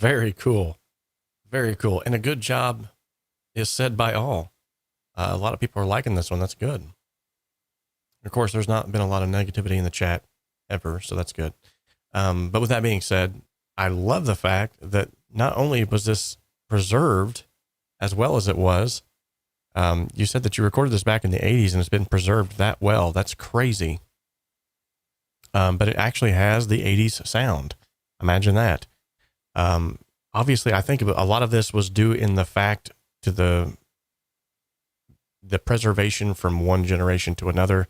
Very cool. Very cool. And a good job is said by all. A lot of people are liking this one. That's good. Of course, there's not been a lot of negativity in the chat ever, so that's good. But with that being said, I love the fact that not only was this preserved as well as it was, you said that you recorded this back in the 80s and it's been preserved that well. That's crazy. But it actually has the 80s sound. Imagine that. Obviously, I think a lot of this was due in the fact to the preservation from one generation to another,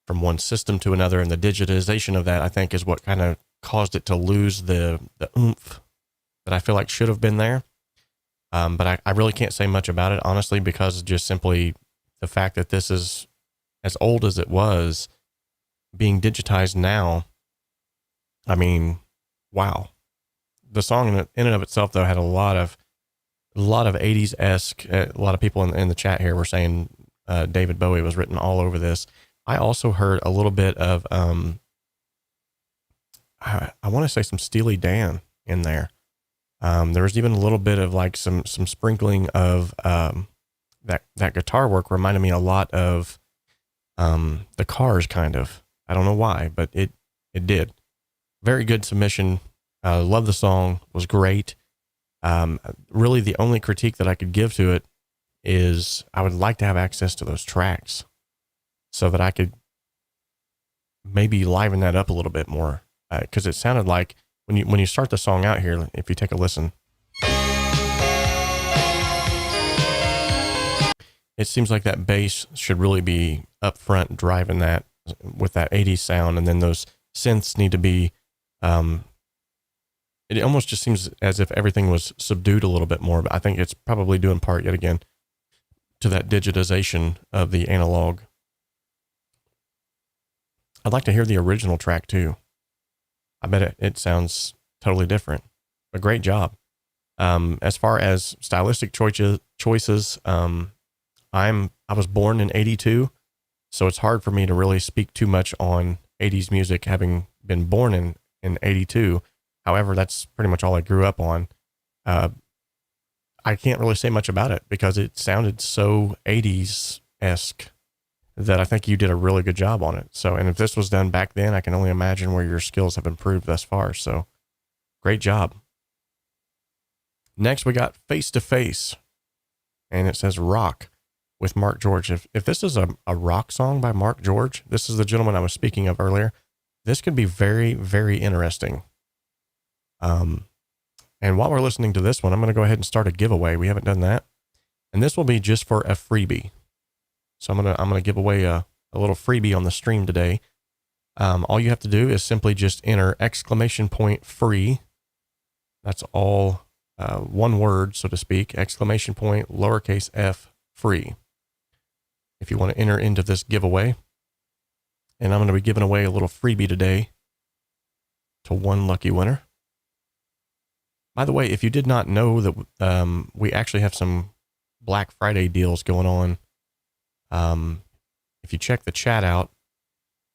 from one system to another, and the digitization of that, I think, is what kind of caused it to lose the oomph that I feel like should have been there. But I really can't say much about it, honestly, because just simply the fact that this is as old as it was being digitized now. I mean, wow. The song in and of itself, though, had a lot of 80s-esque. A lot of people in the chat here were saying David Bowie was written all over this. I also heard a little bit of, I want to say some Steely Dan in there. There was even a little bit of like some sprinkling of that guitar work reminded me a lot of the Cars, kind of. I don't know why, but it did. Very good submission. Love the song. Was great. Really, the only critique that I could give to it is I would like to have access to those tracks so that I could maybe liven that up a little bit more. Because it sounded like when you start the song out here, if you take a listen, it seems like that bass should really be up front driving that with that 80s sound, and then those synths need to be, it almost just seems as if everything was subdued a little bit more, but I think it's probably due in part, yet again, to that digitization of the analog. I'd like to hear the original track too. I bet it sounds totally different. A great job. As far as stylistic choices, I was born in 82, so it's hard for me to really speak too much on 80s music, having been born in 82. However, that's pretty much all I grew up on. I can't really say much about it because it sounded so 80s-esque that I think you did a really good job on it. So, and if this was done back then, I can only imagine where your skills have improved thus far. So, great job. Next, we got Face to Face, and it says Rock with Mark George. If this is a rock song by Mark George, this is the gentleman I was speaking of earlier, this could be very, very interesting. And while we're listening to this one, I'm going to go ahead and start a giveaway. We haven't done that. And this will be just for a freebie. So I'm going to give away a little freebie on the stream today. All you have to do is simply just enter !free. That's all one word, so to speak, ! lowercase f free. If you want to enter into this giveaway. And I'm going to be giving away a little freebie today to one lucky winner. By the way, if you did not know that we actually have some Black Friday deals going on, if you check the chat out,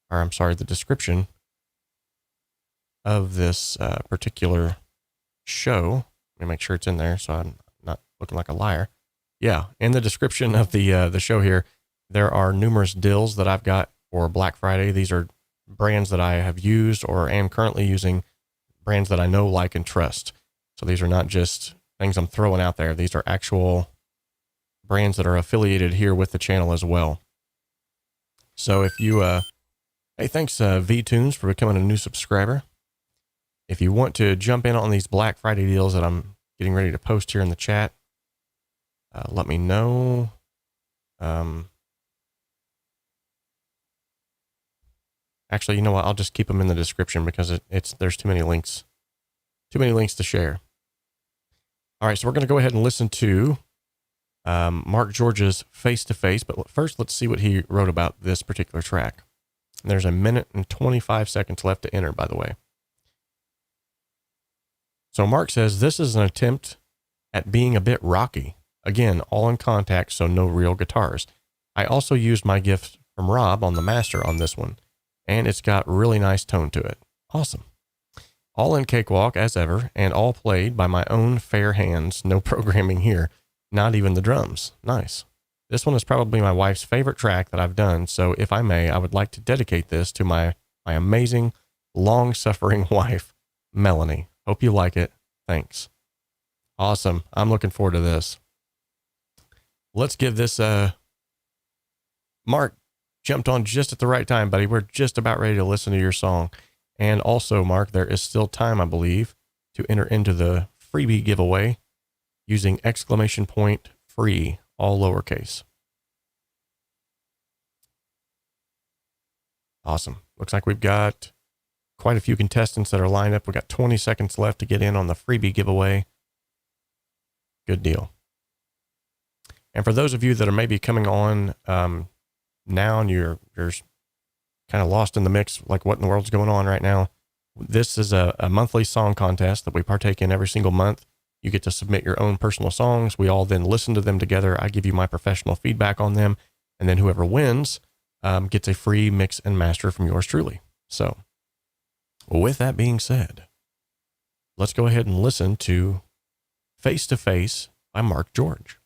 or I'm sorry, the description of this particular show, let me make sure it's in there so I'm not looking like a liar. Yeah, in the description of the show here, there are numerous deals that I've got for Black Friday. These are brands that I have used or am currently using, brands that I know, like, and trust. So these are not just things I'm throwing out there. These are actual brands that are affiliated here with the channel as well. So if you, hey, thanks V-Tunes for becoming a new subscriber. If you want to jump in on these Black Friday deals that I'm getting ready to post here in the chat, let me know. Actually, you know what? I'll just keep them in the description because there's too many links to share. All right, so we're going to go ahead and listen to Mark George's Face to Face, but first let's see what he wrote about this particular track. And there's 1 minute and 25 seconds left to enter, by the way. So Mark says, this is an attempt at being a bit rocky. Again, all in contact, so no real guitars. I also used my gift from Rob on the master on this one, and it's got really nice tone to it. Awesome. all in Cakewalk as ever, and all played by my own fair hands. No programming here, not even the drums. Nice. This one is probably my wife's favorite track that I've done, so if I may, I would like to dedicate this to my amazing, long-suffering wife, Melanie. Hope you like it. Thanks. Awesome. I'm looking forward to this. Let's give this, Mark jumped on just at the right time, buddy. We're just about ready to listen to your song. And also, Mark, there is still time, I believe, to enter into the freebie giveaway using !free, all lowercase. Awesome. Looks like we've got quite a few contestants that are lined up. We've got 20 seconds left to get in on the freebie giveaway. Good deal. And for those of you that are maybe coming on now and you're kind of lost in the mix, like what in the world's going on right now, this is a monthly song contest that we partake in every single month. You get to submit your own personal songs. We all then listen to them together. I give you my professional feedback on them. And then whoever wins gets a free mix and master from yours truly. So with that being said, let's go ahead and listen to Face to Face by Mark George.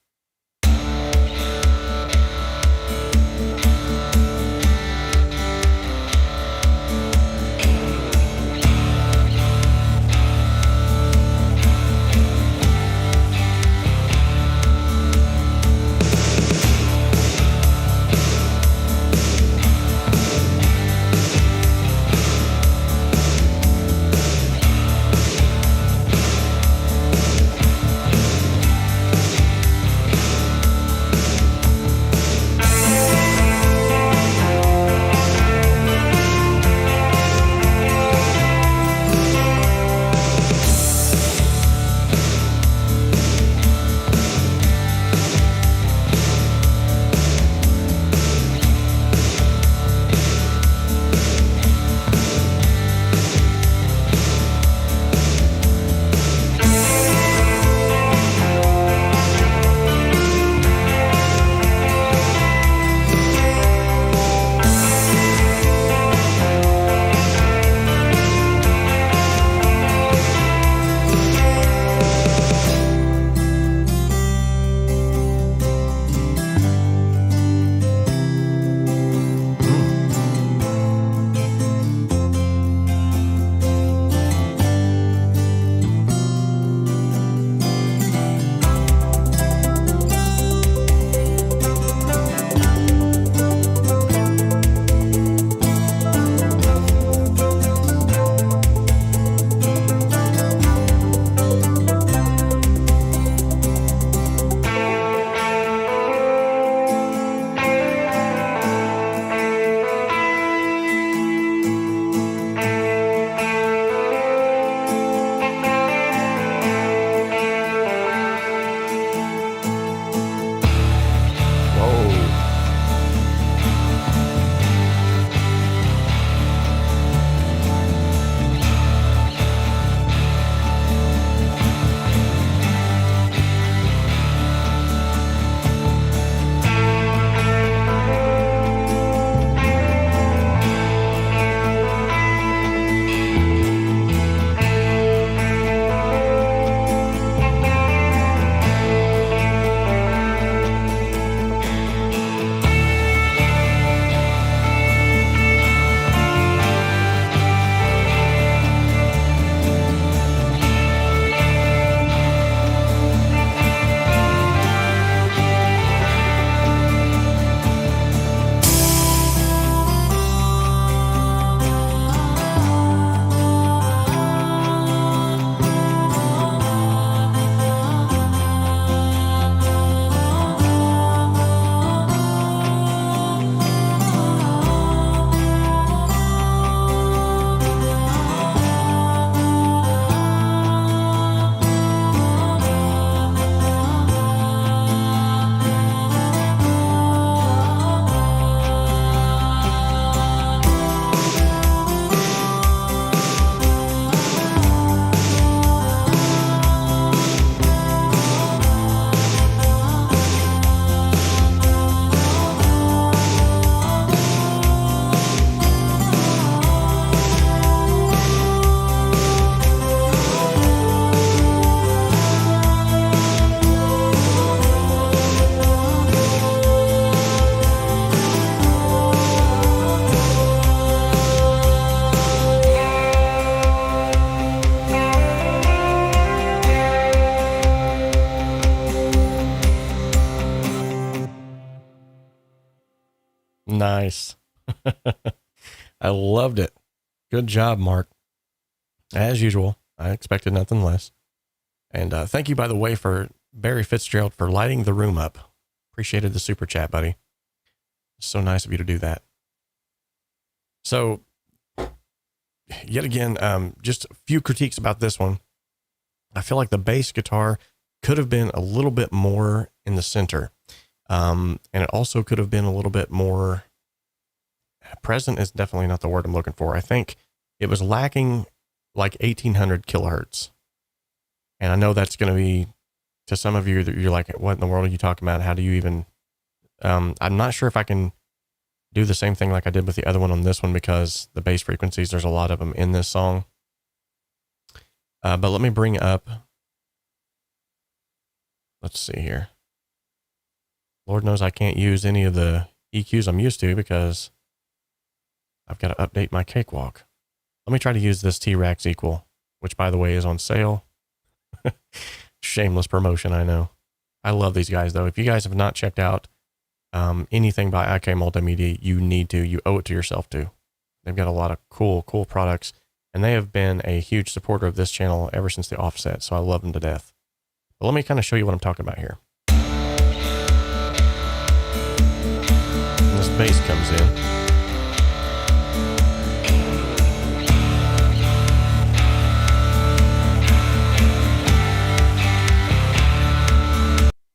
Nice. I loved it. Good job, Mark. As usual, I expected nothing less. And thank you, by the way, for Barry Fitzgerald for lighting the room up. Appreciated the super chat, buddy. So nice of you to do that. So, yet again, just a few critiques about this one. I feel like the bass guitar could have been a little bit more in the center. And it also could have been a little bit more present is definitely not the word I'm looking for. I think it was lacking like 1800 kilohertz. And I know that's going to be, to some of you, that you're like, what in the world are you talking about? How do you even, I'm not sure if I can do the same thing like I did with the other one on this one, because the bass frequencies, there's a lot of them in this song. But let me bring up, let's see here. Lord knows I can't use any of the EQs I'm used to because I've got to update my cakewalk. Let me try to use this 𝗕𝗟𝗔𝗖𝗄𝑙, which by the way is on sale. Shameless promotion, I know. I love these guys though. If you guys have not checked out anything by 𝗑𝗟𝗏 Multimedia, you need to. You owe it to yourself too. They've got a lot of cool products, and they have been a huge supporter of this channel ever since the offset, so I love them to death. But let me kind of show you what I'm talking about here. And this bass comes in.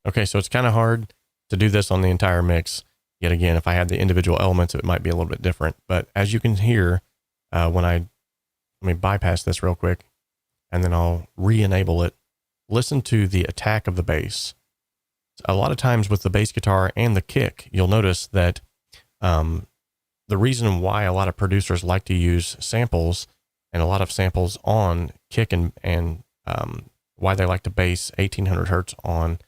Okay, so it's kind of hard to do this on the entire mix. Yet again, if I had the individual elements, it might be a little bit different. But as you can hear, let me bypass this real quick, and then I'll re-enable it. Listen to the attack of the bass. A lot of times with the bass guitar and the kick, you'll notice that the reason why a lot of producers like to use samples and a lot of samples on kick and why they like to bass 1800 hertz on,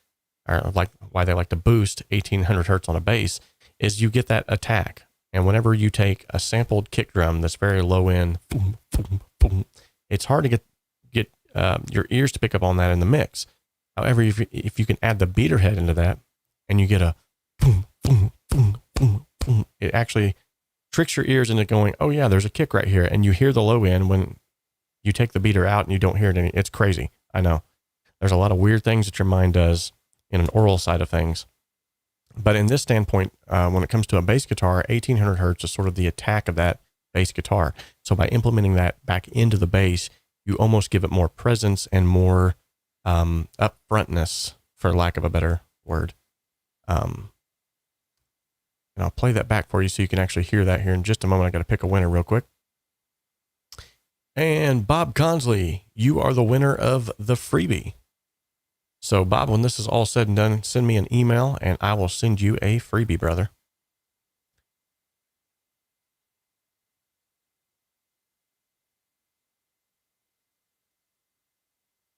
or like why they like to boost 1800 hertz on a bass, is you get that attack. And whenever you take a sampled kick drum that's very low end, boom, boom, boom, it's hard to get your ears to pick up on that in the mix. However, if you can add the beater head into that and you get a boom, boom, boom, boom, boom, it actually tricks your ears into going, oh yeah, there's a kick right here. And you hear the low end when you take the beater out and you don't hear it. It's crazy. I know there's a lot of weird things that your mind does in an oral side of things. But in this standpoint, when it comes to a bass guitar, 1800 hertz is sort of the attack of that bass guitar. So by implementing that back into the bass, you almost give it more presence and more upfrontness, for lack of a better word. And I'll play that back for you so you can actually hear that here in just a moment. I got to pick a winner real quick. And Bob Consley, you are the winner of the freebie. So Bob, when this is all said and done, send me an email and I will send you a freebie, brother.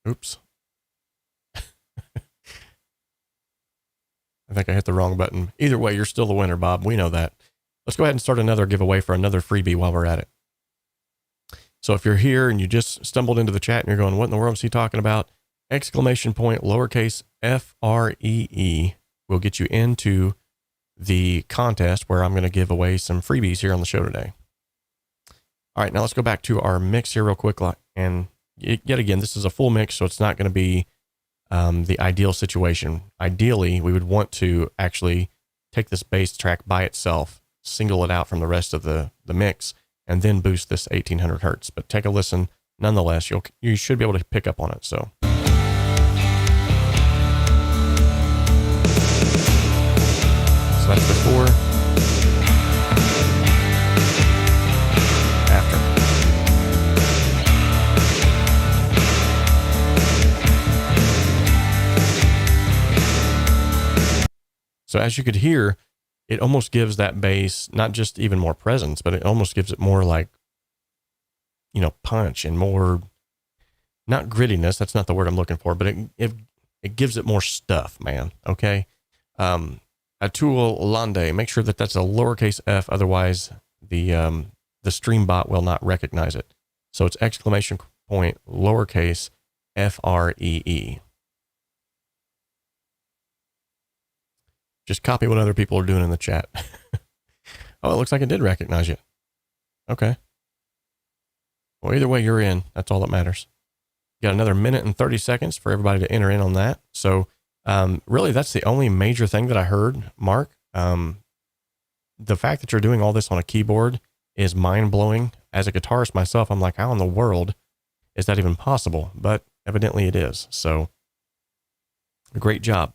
Oops. I think I hit the wrong button. Either way, you're still the winner, Bob. We know that. Let's go ahead and start another giveaway for another freebie while we're at it. So if you're here and you just stumbled into the chat and you're going, what in the world is he talking about? Exclamation point, lowercase FREE will get you into the contest where I'm going to give away some freebies here on the show today. All right, now let's go back to our mix here real quick. And yet again, this is a full mix, so it's not going to be the ideal situation. Ideally, we would want to actually take this bass track by itself, single it out from the rest of the mix, and then boost this 1800 hertz. But take a listen. Nonetheless, you should be able to pick up on it. So. That's before, after. So as you could hear, it almost gives that bass not just even more presence, but it almost gives it more like, punch and more, not grittiness. That's not the word I'm looking for, but it gives it more stuff, man. Okay. 𝗏𝗏𝗏𝗏, make sure that that's a lowercase f, otherwise the stream bot will not recognize it. So it's exclamation point, lowercase FREE. Just copy what other people are doing in the chat. Oh, it looks like it did recognize you. Okay. Well, either way, you're in. That's all that matters. You got another minute and 30 seconds for everybody to enter in on that. So really, that's the only major thing that I heard, Mark. The fact that you're doing all this on a keyboard is mind-blowing. As a guitarist myself, I'm like, how in the world is that even possible? But evidently it is. So great job.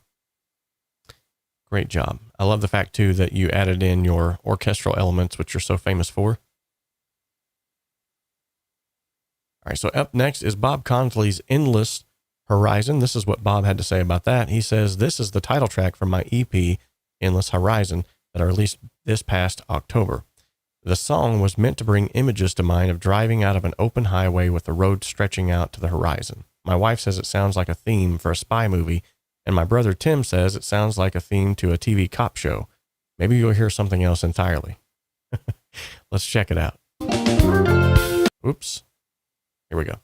Great job. I love the fact, too, that you added in your orchestral elements, which you're so famous for. All right, so up next is Bob Consley's Endless Horizon. This is what Bob had to say about that. He says, this is the title track from my EP, Endless Horizon, that I released this past October. The song was meant to bring images to mind of driving out of an open highway with the road stretching out to the horizon. My wife says it sounds like a theme for a spy movie, and my brother Tim says it sounds like a theme to a TV cop show. Maybe you'll hear something else entirely. Let's check it out. Oops. Here we go.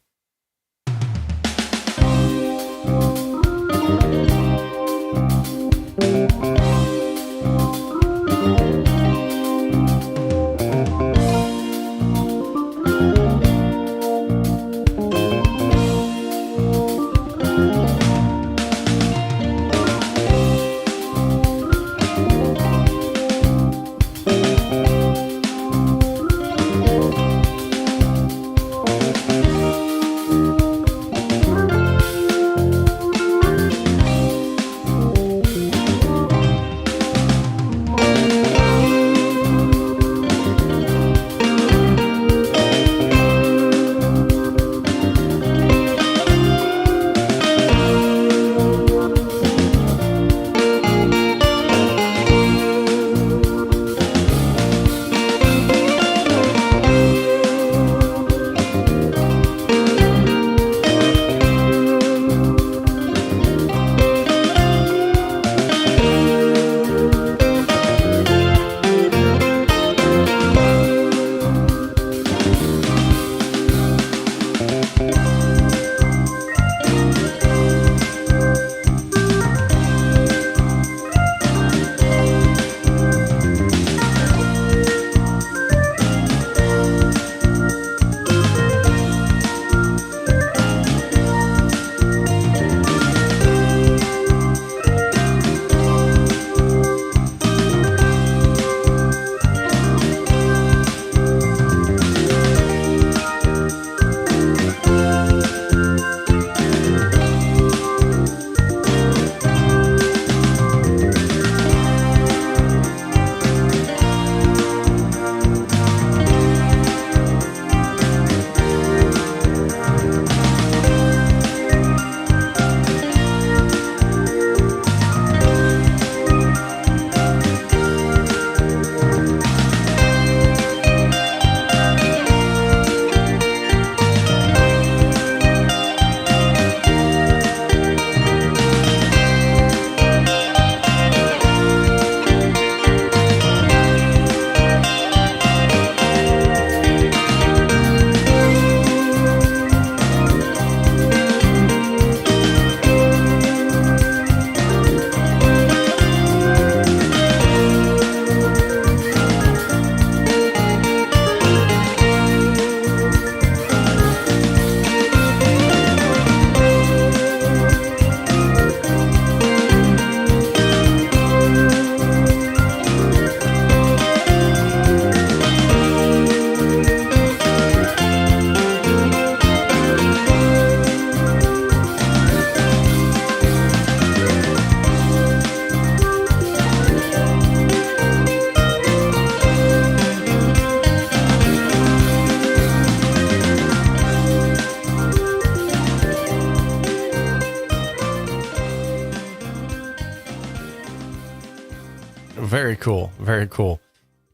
Very cool. Very cool.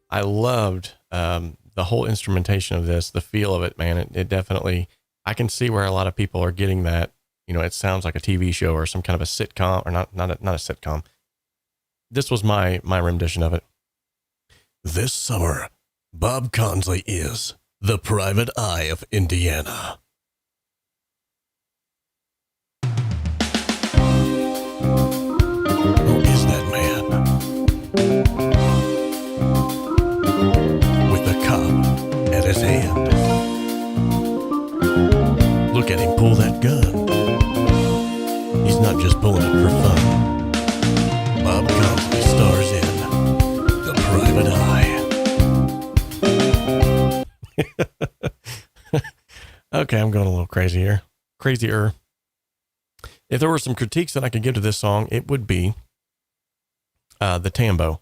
I loved the whole instrumentation of this, the feel of it, man. It definitely, I can see where a lot of people are getting that. You know, it sounds like a TV show or some kind of a sitcom, or not a sitcom. This was my rendition of it. This summer, Bob Consley is the private eye of Indiana. Who is that man? pull that gun. He's not just pulling it for fun. Bob Conley stars in The Private Eye. Okay, I'm going a little crazy here. Crazier. If there were some critiques that I could give to this song, it would be the tambo.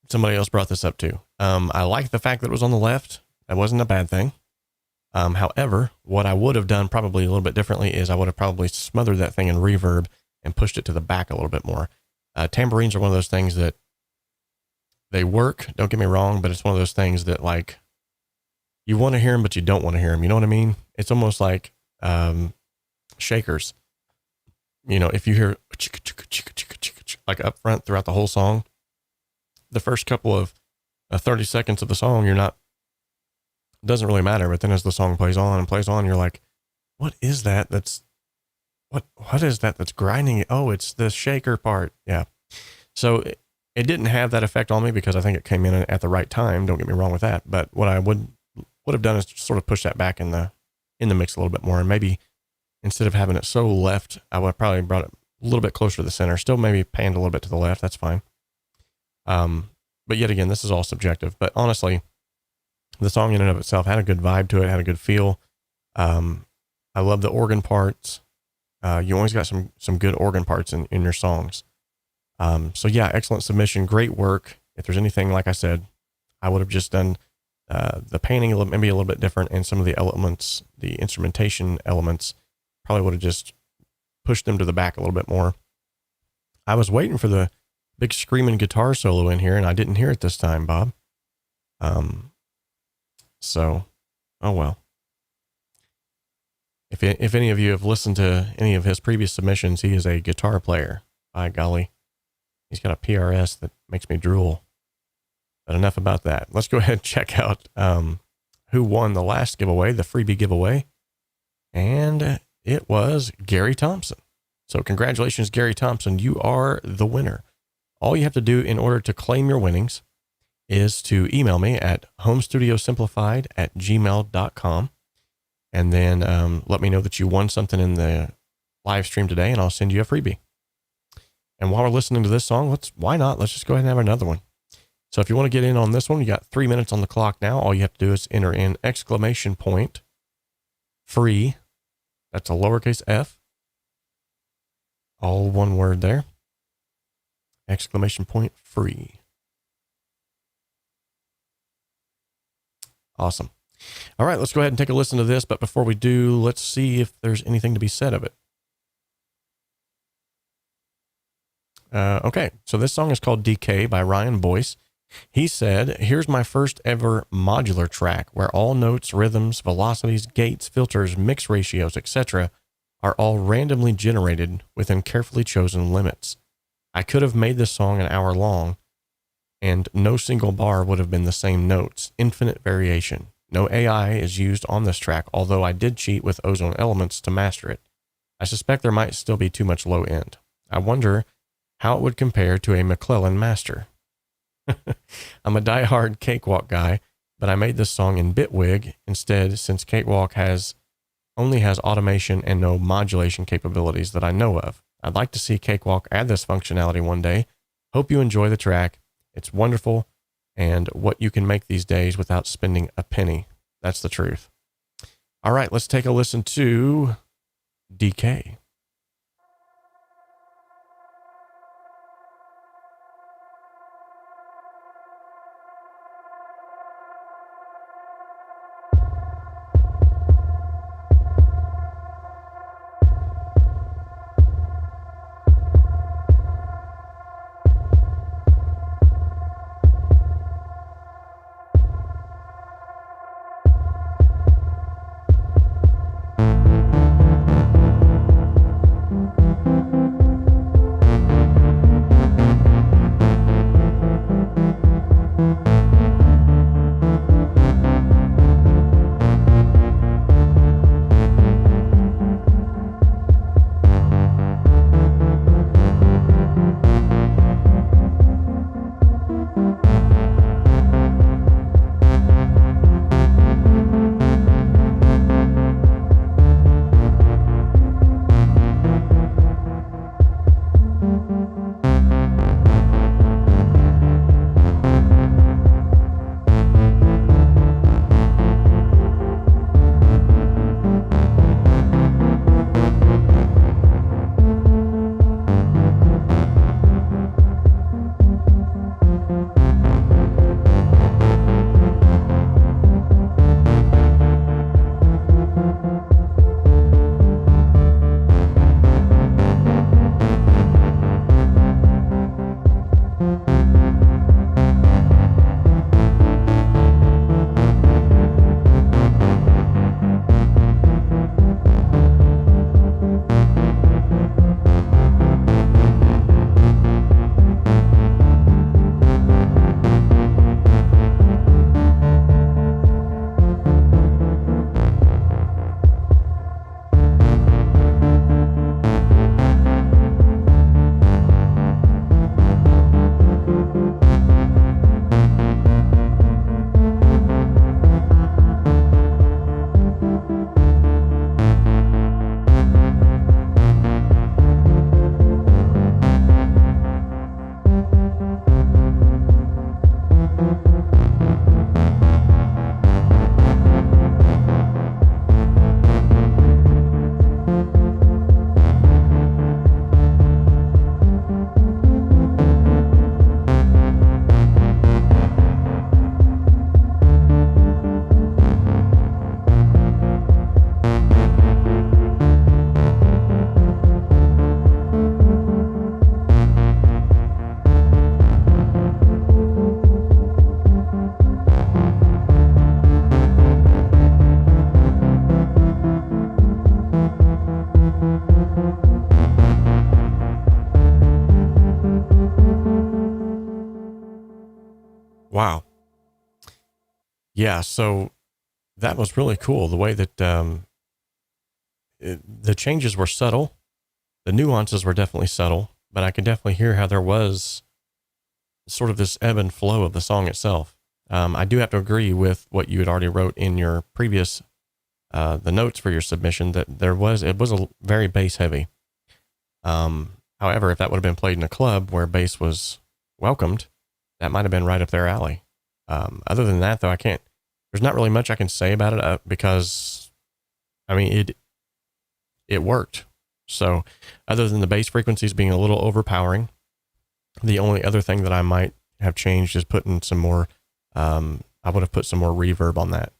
Somebody else brought this up too. I like the fact that it was on the left. That wasn't a bad thing. However, what I would have done probably a little bit differently is I would have probably smothered that thing in reverb and pushed it to the back a little bit more. Tambourines are one of those things that they work. Don't get me wrong, but it's one of those things that like you want to hear them, but you don't want to hear them. You know what I mean? It's almost like shakers. You know, if you hear like up front throughout the whole song, the first couple of 30 seconds of the song, you're not, it doesn't really matter. But then as the song plays on and plays on, you're like, what is that? What is that that's grinding? Oh, it's the shaker part. Yeah. So it didn't have that effect on me because I think it came in at the right time. Don't get me wrong with that. But what I would have done is sort of push that back in the mix a little bit more. And maybe instead of having it so left, I would have probably brought it a little bit closer to the center, still maybe panned a little bit to the left. That's fine. But yet again, this is all subjective, but honestly, the song in and of itself had a good vibe to it, had a good feel. I love the organ parts. You always got some good organ parts in your songs. So yeah, excellent submission. Great work. If there's anything, like I said, I would have just done, the painting maybe a little bit different, and some of the elements, the instrumentation elements, probably would have just pushed them to the back a little bit more. I was waiting for the big screaming guitar solo in here, and I didn't hear it this time, Bob. So, oh well. If any of you have listened to any of his previous submissions, he is a guitar player. By golly, he's got a PRS that makes me drool. But enough about that. Let's go ahead and check out who won the last giveaway, the freebie giveaway. And it was Gary Thompson. So congratulations, Gary Thompson. You are the winner. All you have to do in order to claim your winnings is to email me at homestudiosimplified@gmail.com. And then let me know that you won something in the live stream today, and I'll send you a freebie. And while we're listening to this song, why not? Let's just go ahead and have another one. So if you want to get in on this one, you got 3 minutes on the clock now. All you have to do is enter in !free. That's a lowercase f. All one word there. !free. Awesome. All right, let's go ahead and take a listen to this. But before we do, let's see if there's anything to be said of it. Okay, so this song is called DK by Ryan Boyce. He said, here's my first ever modular track where all notes, rhythms, velocities, gates, filters, mix ratios, etc. are all randomly generated within carefully chosen limits. I could have made this song an hour long, and no single bar would have been the same notes. Infinite variation. No AI is used on this track, although I did cheat with Ozone Elements to master it. I suspect there might still be too much low end. I wonder how it would compare to a McClellan Master. I'm a die-hard Cakewalk guy, but I made this song in Bitwig instead, since Cakewalk only has automation and no modulation capabilities that I know of. I'd like to see Cakewalk add this functionality one day. Hope you enjoy the track. It's wonderful, and what you can make these days without spending a penny. That's the truth. All right, let's take a listen to DK. Wow. Yeah, so that was really cool. The way that the changes were subtle. The nuances were definitely subtle, but I could definitely hear how there was sort of this ebb and flow of the song itself. I do have to agree with what you had already wrote in your previous, the notes for your submission, that it was a very bass heavy. However, if that would have been played in a club where bass was welcomed, that might have been right up their alley. Other than that, though, there's not really much I can say about it because, I mean, it worked. So other than the bass frequencies being a little overpowering, the only other thing that I might have changed is putting some more, I would have put some more reverb on that.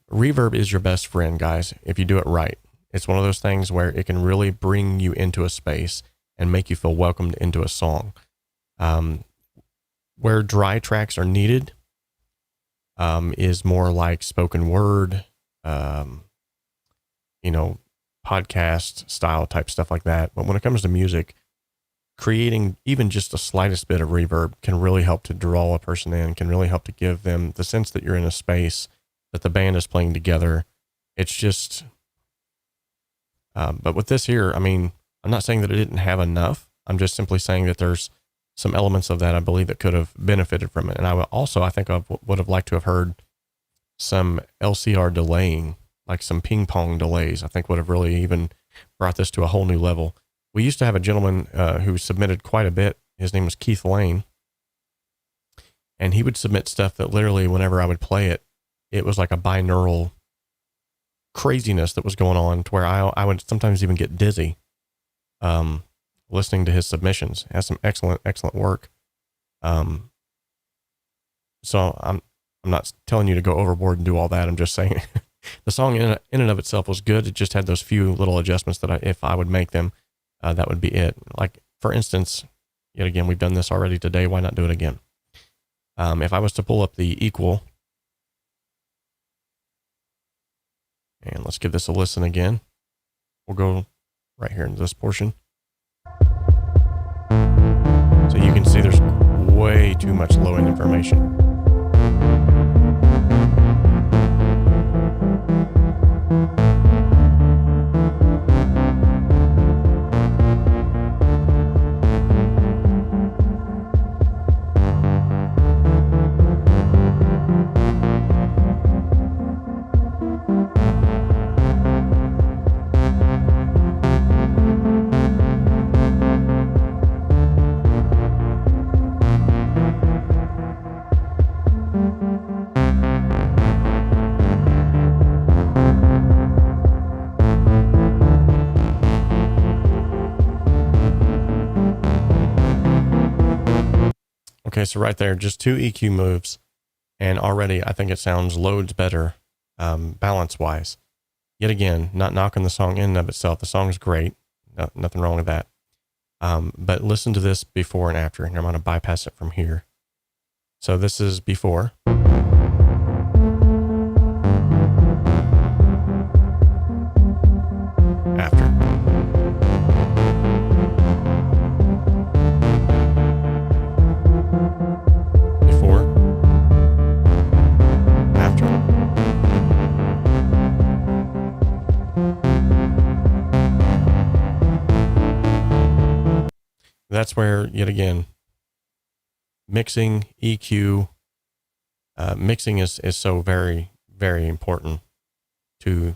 Reverb is your best friend, guys, if you do it right. It's one of those things where it can really bring you into a space and make you feel welcomed into a song. Where dry tracks are needed is more like spoken word, podcast style type stuff like that. But when it comes to music, creating even just the slightest bit of reverb can really help to draw a person in, can really help to give them the sense that you're in a space, that the band is playing together. It's just, but with this here, I mean, I'm not saying that it didn't have enough. I'm just simply saying that there's some elements of that I believe that could have benefited from it. And I think I would have liked to have heard some LCR delaying, like some ping pong delays. I think would have really even brought this to a whole new level. We used to have a gentleman who submitted quite a bit. His name was Keith Lane. And he would submit stuff that literally whenever I would play it, it was like a binaural craziness that was going on to where I would sometimes even get dizzy listening to his submissions. He has some excellent work. So I'm not telling you to go overboard and do all that. I'm just saying the song in and of itself was good. It just had those few little adjustments that if I would make them, that would be it. Like, for instance, yet again, we've done this already today. Why not do it again? If I was to pull up the equal, and let's give this a listen again. We'll go right here into this portion. So you can see there's way too much low-end information. Okay, so right there, just 2 EQ moves, and already I think it sounds loads better balance-wise. Yet again, not knocking the song in and of itself. The song's great. Nothing wrong with that. But listen to this before and after, and I'm going to bypass it from here. So this is before. After. That's where, yet again, mixing, EQ, mixing is so very, very important to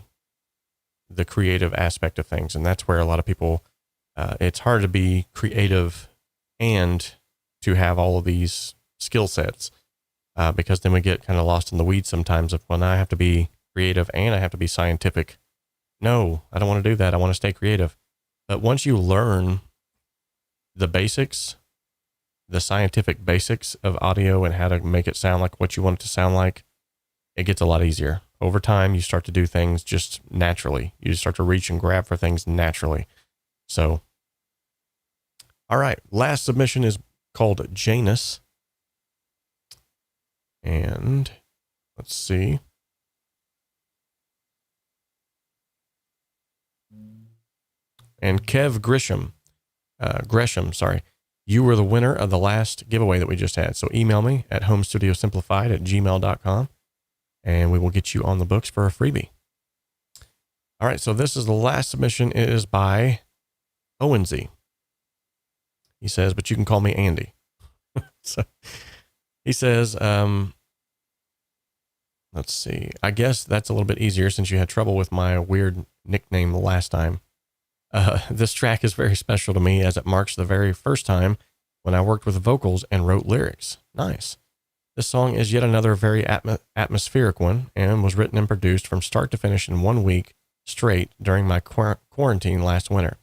the creative aspect of things. And that's where a lot of people, it's hard to be creative and to have all of these skill sets, because then we get kind of lost in the weeds sometimes of, well, now I have to be creative and I have to be scientific. No, I don't want to do that. I want to stay creative. But once you learn the basics, the scientific basics of audio and how to make it sound like what you want it to sound like, it gets a lot easier. Over time, you start to do things just naturally. You just start to reach and grab for things naturally. So, all right, last submission is called Janus. And let's see. And 𝗕𝗏 Gresham, sorry. you were the winner of the last giveaway that we just had. So email me at homestudiosimplified@gmail.com and we will get you on the books for a freebie. All right. So this is the last submission. It is by 𝗬𝗏. He says, but you can call me Andy. So he says, let's see. I guess that's a little bit easier since you had trouble with my weird nickname the last time. This track is very special to me as it marks the very first time when I worked with vocals and wrote lyrics. Nice. This song is yet another very atmospheric one and was written and produced from start to finish in 1 week straight during my quarantine last winter.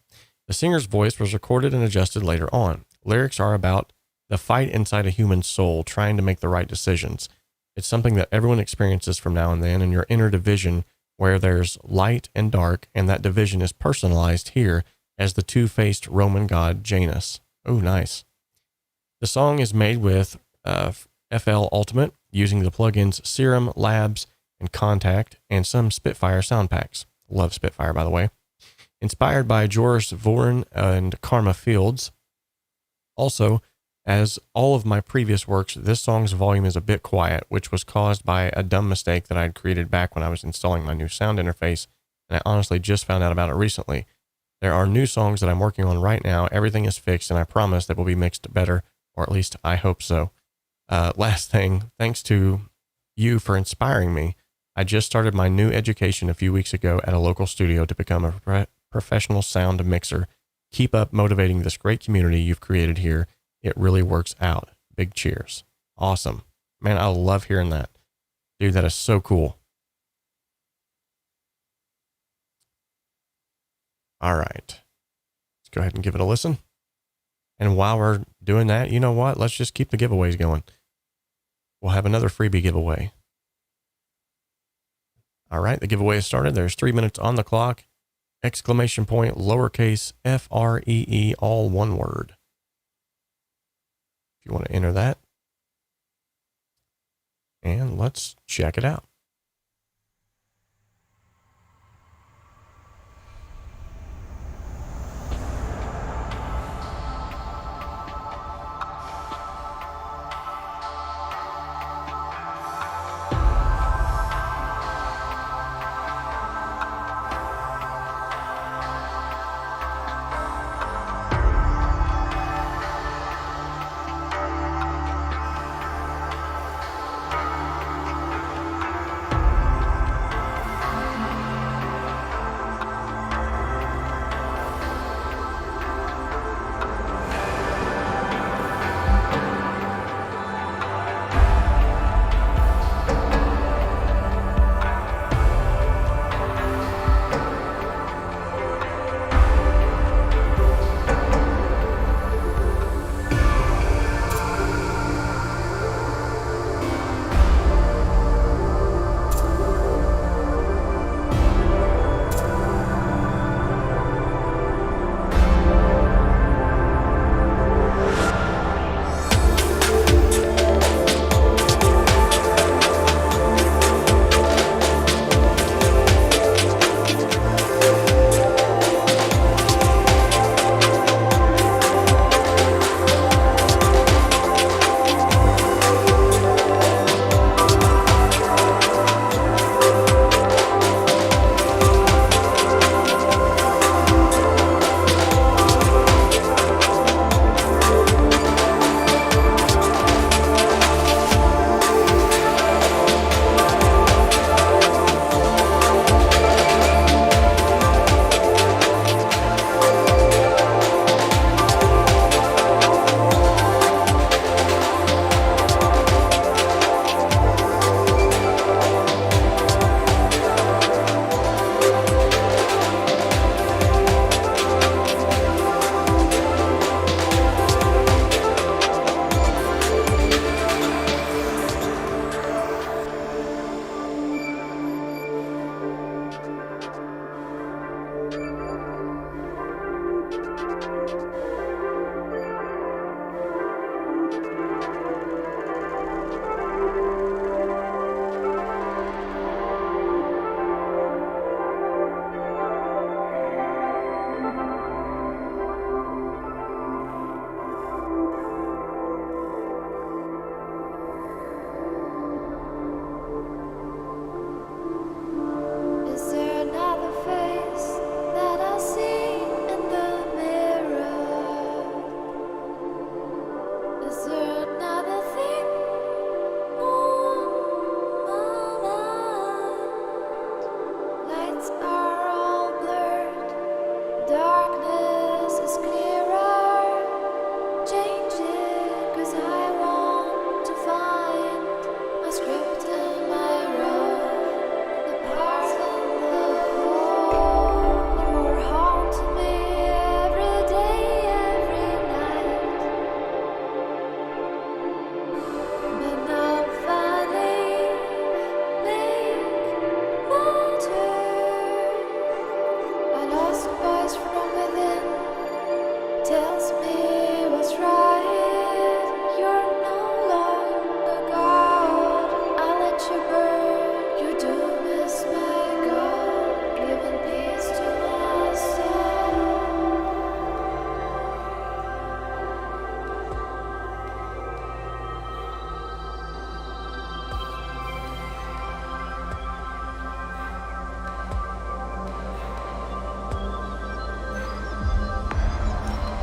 The singer's voice was recorded and adjusted later on. Lyrics are about the fight inside a human soul, trying to make the right decisions. It's something that everyone experiences from now and then in your inner division where there's light and dark, and that division is personalized here as the two-faced Roman god Janus. Oh, nice. The song is made with FL Ultimate using the plugins Serum, Labs, and Contact, and some Spitfire sound packs. Love Spitfire, by the way. Inspired by Joris Voorn and Karma Fields. Also, as all of my previous works, this song's volume is a bit quiet, which was caused by a dumb mistake that I had created back when I was installing my new sound interface, and I honestly just found out about it recently. There are new songs that I'm working on right now. Everything is fixed, and I promise they will be mixed better, or at least I hope so. Last thing, thanks to you for inspiring me. I just started my new education a few weeks ago at a local studio to become a professional sound mixer. Keep up motivating this great community you've created here. It really works out. Big cheers. Awesome. Man, I love hearing that. Dude, that is so cool. All right. Let's go ahead and give it a listen. And while we're doing that, you know what? Let's just keep the giveaways going. We'll have another freebie giveaway. All right, the giveaway is started. There's 3 minutes on the clock. Exclamation point, lowercase FREE, all one word. If you want to enter that. And let's check it out.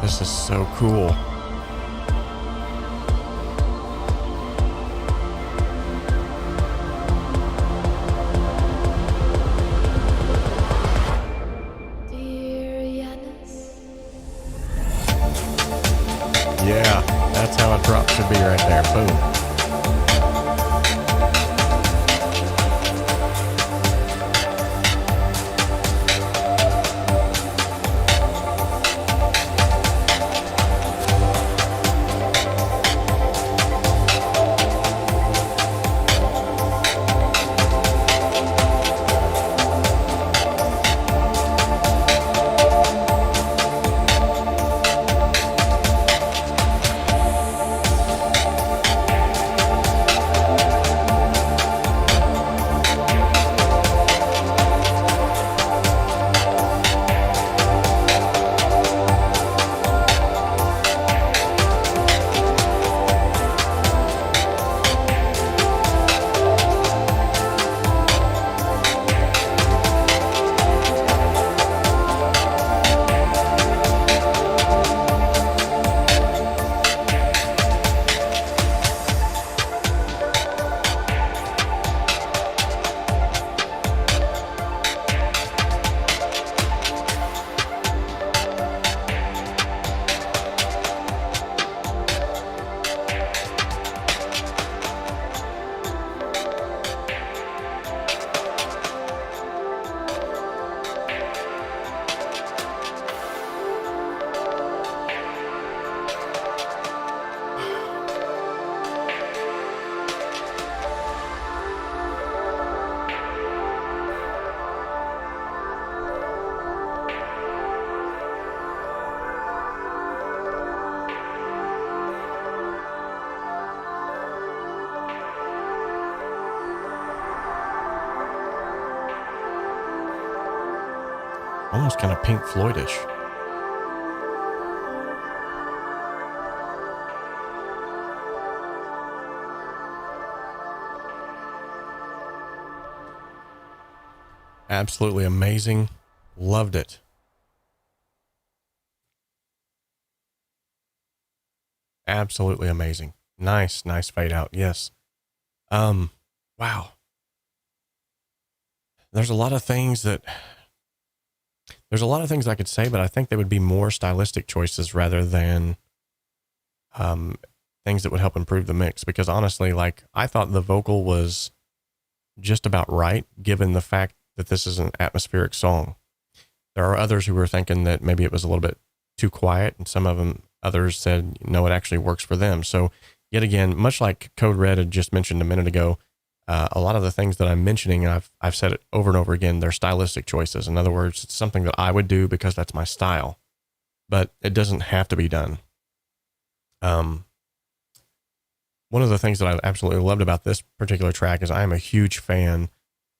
This is so cool. Dear Janus, Yeah, that's how a drop should be right there. Boom. Almost kind of Pink Floydish. Absolutely amazing. Loved it. Absolutely amazing. Nice fade out. Yes. Wow. There's a lot of things I could say, but I think they would be more stylistic choices rather than things that would help improve the mix. Because honestly, like, I thought the vocal was just about right, given the fact that this is an atmospheric song. There are others who were thinking that maybe it was a little bit too quiet, and others said, no, it actually works for them. So yet again, much like Code Red had just mentioned a minute ago, a lot of the things that I'm mentioning, and I've said it over and over again, they're stylistic choices. In other words, it's something that I would do because that's my style, but it doesn't have to be done. One of the things that I absolutely loved about this particular track is I am a huge fan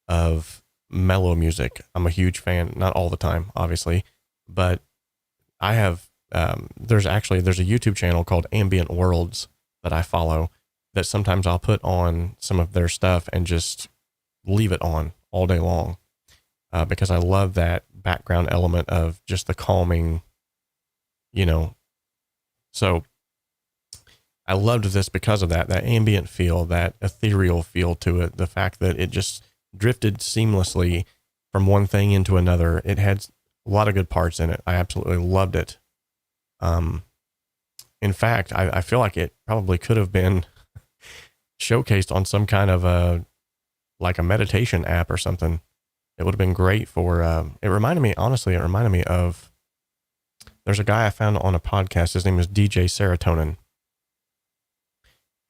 of mellow music. I'm a huge fan, not all the time, obviously, but I have, there's a YouTube channel called Ambient Worlds that I follow, that sometimes I'll put on some of their stuff and just leave it on all day long, because I love that background element of just the calming, so I loved this because of that ambient feel, that ethereal feel to it, the fact that it just drifted seamlessly from one thing into another. It had a lot of good parts in it. I absolutely loved it. In fact, I feel like it probably could have been showcased on some kind of a meditation app or something. It would have been great for, it reminded me of, there's a guy I found on a podcast. His name is DJ Serotonin.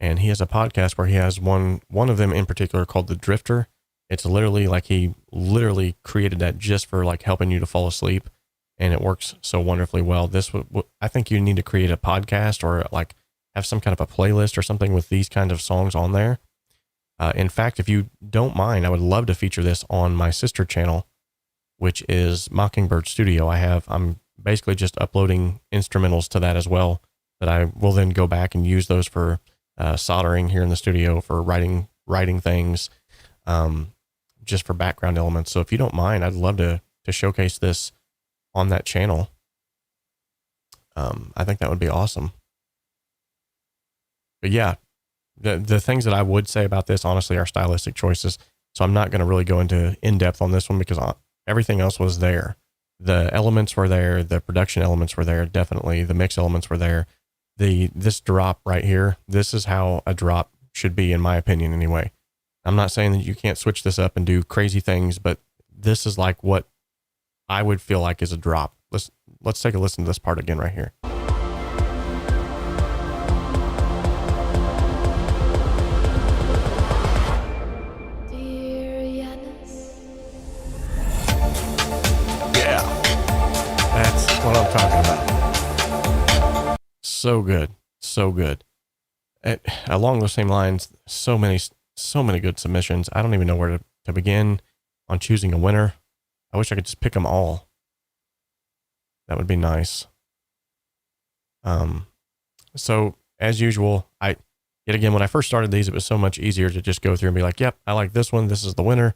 And he has a podcast where he has one of them in particular called The Drifter. It's literally like he literally created that just for like helping you to fall asleep. And it works so wonderfully well. I think you need to create a podcast or like have some kind of a playlist or something with these kinds of songs on there. In fact, if you don't mind, I would love to feature this on my sister channel, which is Mockingbird Studio. I'm basically just uploading instrumentals to that as well, that I will then go back and use those for soldering here in the studio, for writing things, just for background elements. So if you don't mind, I'd love to showcase this on that channel. I think that would be awesome. But yeah, the things that I would say about this, honestly, are stylistic choices. So I'm not going to really go into in-depth on this one because everything else was there. The elements were there. The production elements were there. Definitely. The mix elements were there. This drop right here, this is how a drop should be, in my opinion, anyway. I'm not saying that you can't switch this up and do crazy things, but this is like what I would feel like is a drop. Let's take a listen to this part again right here. Dear Janus. Yeah, that's what I'm talking about. So good, so good. Along those same lines, so many good submissions. I don't even know where to begin on choosing a winner. I wish I could just pick them all. That would be nice. So as usual, yet again, when I first started these, it was so much easier to just go through and be like, yep, I like this one. This is the winner.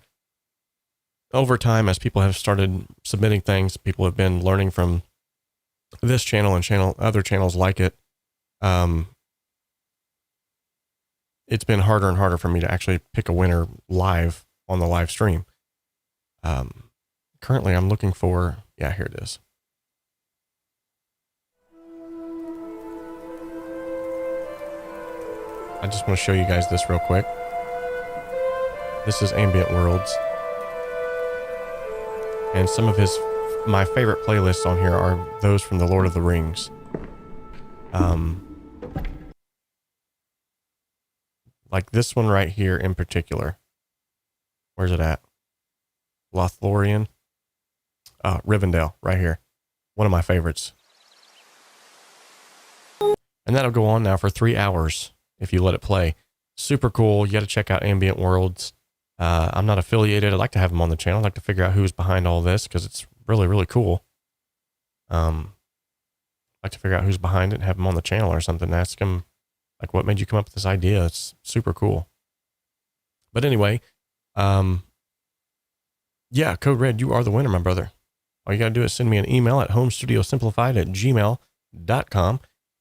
Over time, as people have started submitting things, people have been learning from this channel and other channels like it. It's been harder and harder for me to actually pick a winner live on the live stream. Currently I'm looking for, yeah, here it is. I just want to show you guys this real quick. This is Ambient Worlds. And some of my favorite playlists on here are those from the Lord of the Rings. Like this one right here in particular. Where's it at? Lothlorien. Rivendell, right here. One of my favorites. And that'll go on now for 3 hours if you let it play. Super cool. You got to check out Ambient Worlds. I'm not affiliated. I'd like to have them on the channel. I'd like to figure out who's behind all this because it's really, really cool. I'd like to figure out who's behind it and have them on the channel or something. Ask them, like, what made you come up with this idea? It's super cool. But anyway, yeah, Code Red, you are the winner, my brother. All you got to do is send me an email at homestudiosimplified@gmail.com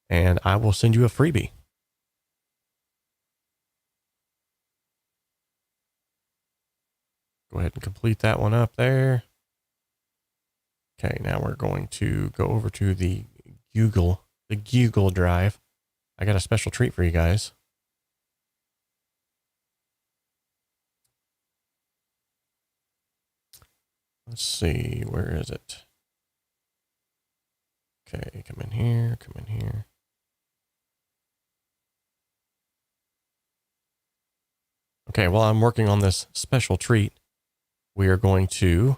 and I will send you a freebie. Go ahead and complete that one up there. Okay, now we're going to go over to the Google Drive. I got a special treat for you guys. Let's see, where is it? Okay, come in here, come in here. Okay, while I'm working on this special treat, we are going to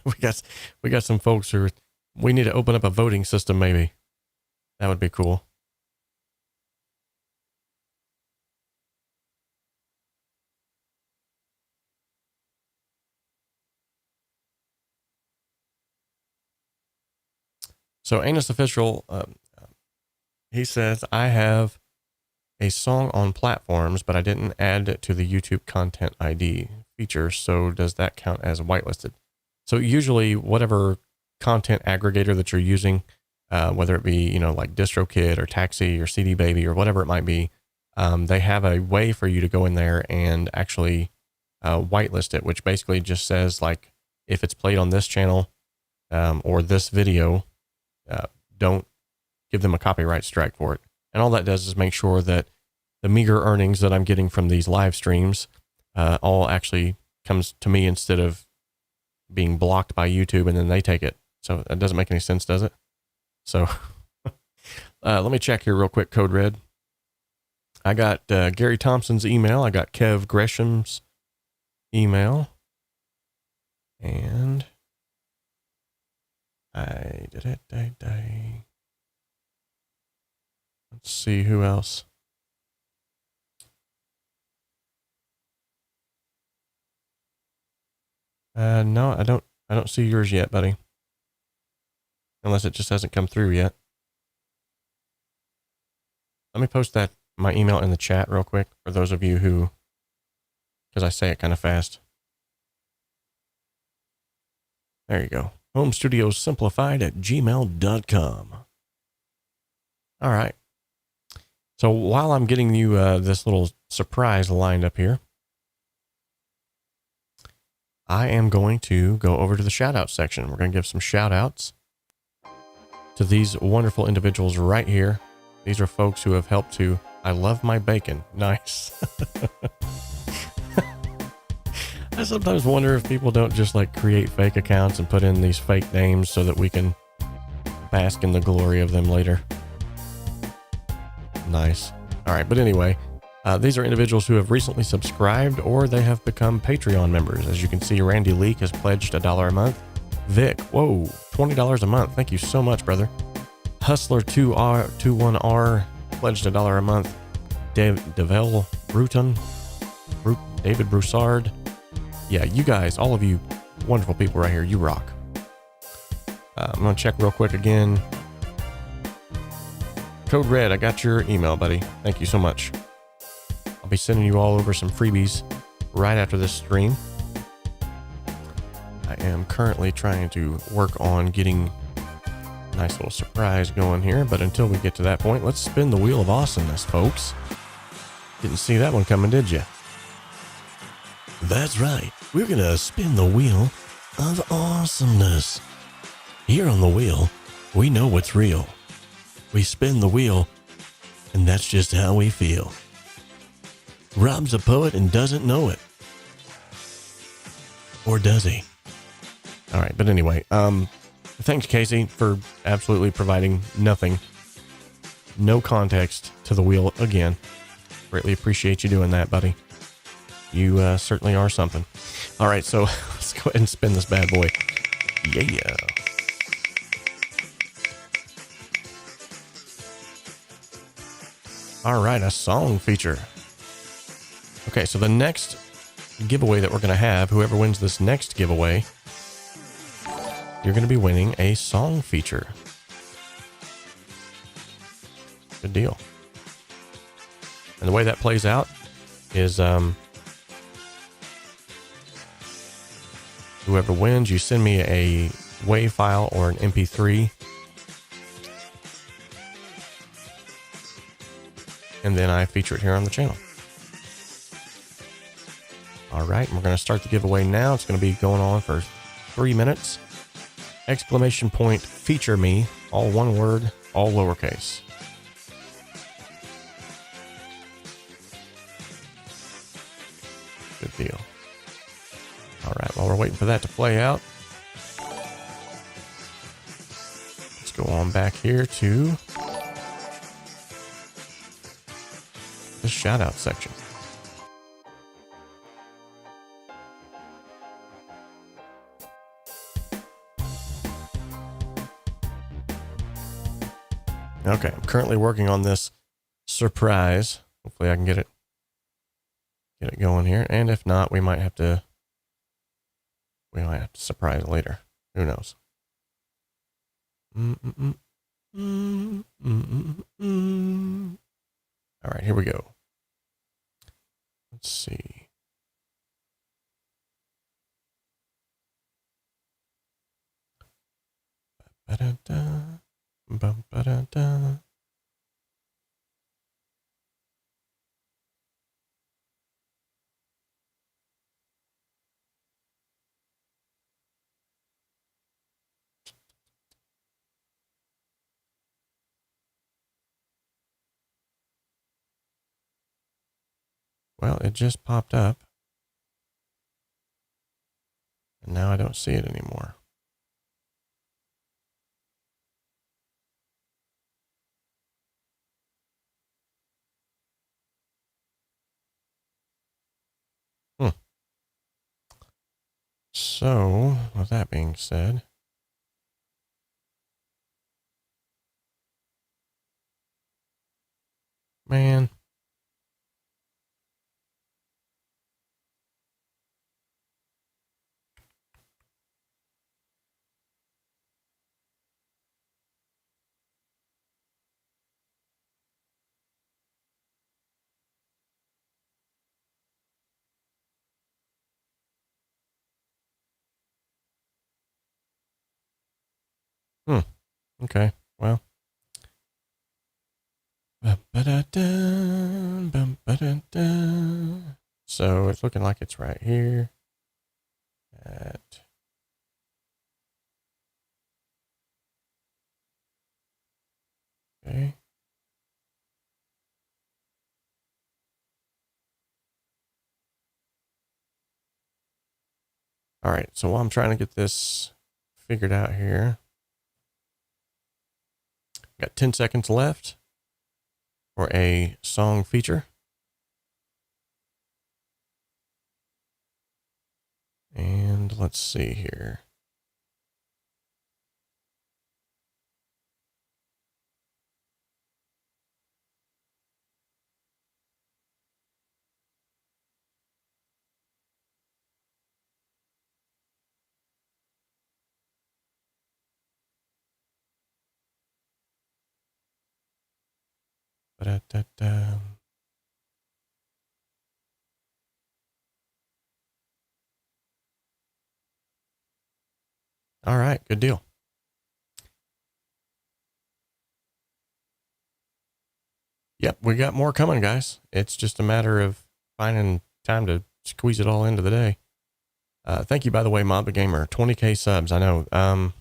we got some folks who we need to open up a voting system maybe. That would be cool. So Anus Official, he says, I have a song on platforms, but I didn't add it to the YouTube content ID feature. So does that count as whitelisted? So usually whatever content aggregator that you're using, whether it be, you know, like DistroKid or 𝗙𝗟𝗓 or CD Baby or whatever it might be, they have a way for you to go in there and actually whitelist it, which basically just says, like, if it's played on this channel or this video, don't give them a copyright strike for it. And all that does is make sure that the meager earnings that I'm getting from these live streams all actually comes to me instead of being blocked by YouTube and then they take it. So that doesn't make any sense, does it? So let me check here real quick, Code Red. I got Gary Thompson's email. I got Kev Gresham's email. And let's see who else. No, I don't see yours yet, buddy. Unless it just hasn't come through yet. Let me post my email in the chat real quick for those of you who, because I say it kind of fast. There you go. 𝗏𝗏studiossimplified@gmail.com. All right. So while I'm getting you this little surprise lined up here, I am going to go over to the shout out section. We're going to give some shout outs to these wonderful individuals right here. These are folks who have helped to, I love my bacon. Nice. I sometimes wonder if people don't just like create fake accounts and put in these fake names so that we can bask in the glory of them later. Nice. All right. But anyway, these are individuals who have recently subscribed or they have become Patreon members. As you can see, Randy Leak has pledged $1 a month. Vic, whoa, $20 a month. Thank you so much, brother. Hustler21R pledged $1 a month. Devell Bruton, David Broussard. Yeah, you guys, all of you wonderful people right here, you rock. I'm going to check real quick again. Code Red, I got your email, buddy. Thank you so much. I'll be sending you all over some freebies right after this stream. I am currently trying to work on getting a nice little surprise going here, but until we get to that point, let's spin the wheel of awesomeness, folks. Didn't see that one coming, did you? That's right. We're going to spin the wheel of awesomeness. Here on the wheel, we know what's real. We spin the wheel, and that's just how we feel. Rob's a poet and doesn't know it. Or does he? All right, but anyway, thanks, Casey, for absolutely providing nothing, no context to the wheel again. Greatly appreciate you doing that, buddy. You certainly are something. All right, so let's go ahead and spin this bad boy. Yeah. All right, a song feature. Okay, so the next giveaway that we're going to have, whoever wins this next giveaway, you're going to be winning a song feature. Good deal. And the way that plays out is whoever wins, you send me a WAV file or an MP3, and then I feature it here on the channel. All right, we're going to start the giveaway now. It's going to be going on for 3 minutes. Exclamation point, feature me, all one word, all lowercase. Good deal. All right, while we're waiting for that to play out, let's go on back here to the shout out section. Okay, I'm currently working on this surprise. Hopefully I can get it going here. And if not, we might have to surprise later. Who knows? All right, here we go. Let's see. Ba-da-da. Bum-ba-da-da. Well, it just popped up. And now I don't see it anymore. So, with that being said, man, Okay, well. So it's looking like it's right here. Okay. All right, so while I'm trying to get this figured out here, got 10 seconds left for a song feature. And let's see here. Ba-da-da-da. All right, good deal. Yep, we got more coming, guys. It's just a matter of finding time to squeeze it all into the day. Thank you, by the way, 𝗵𝗿 𝗔𝗬𝗪, 20K subs. I know.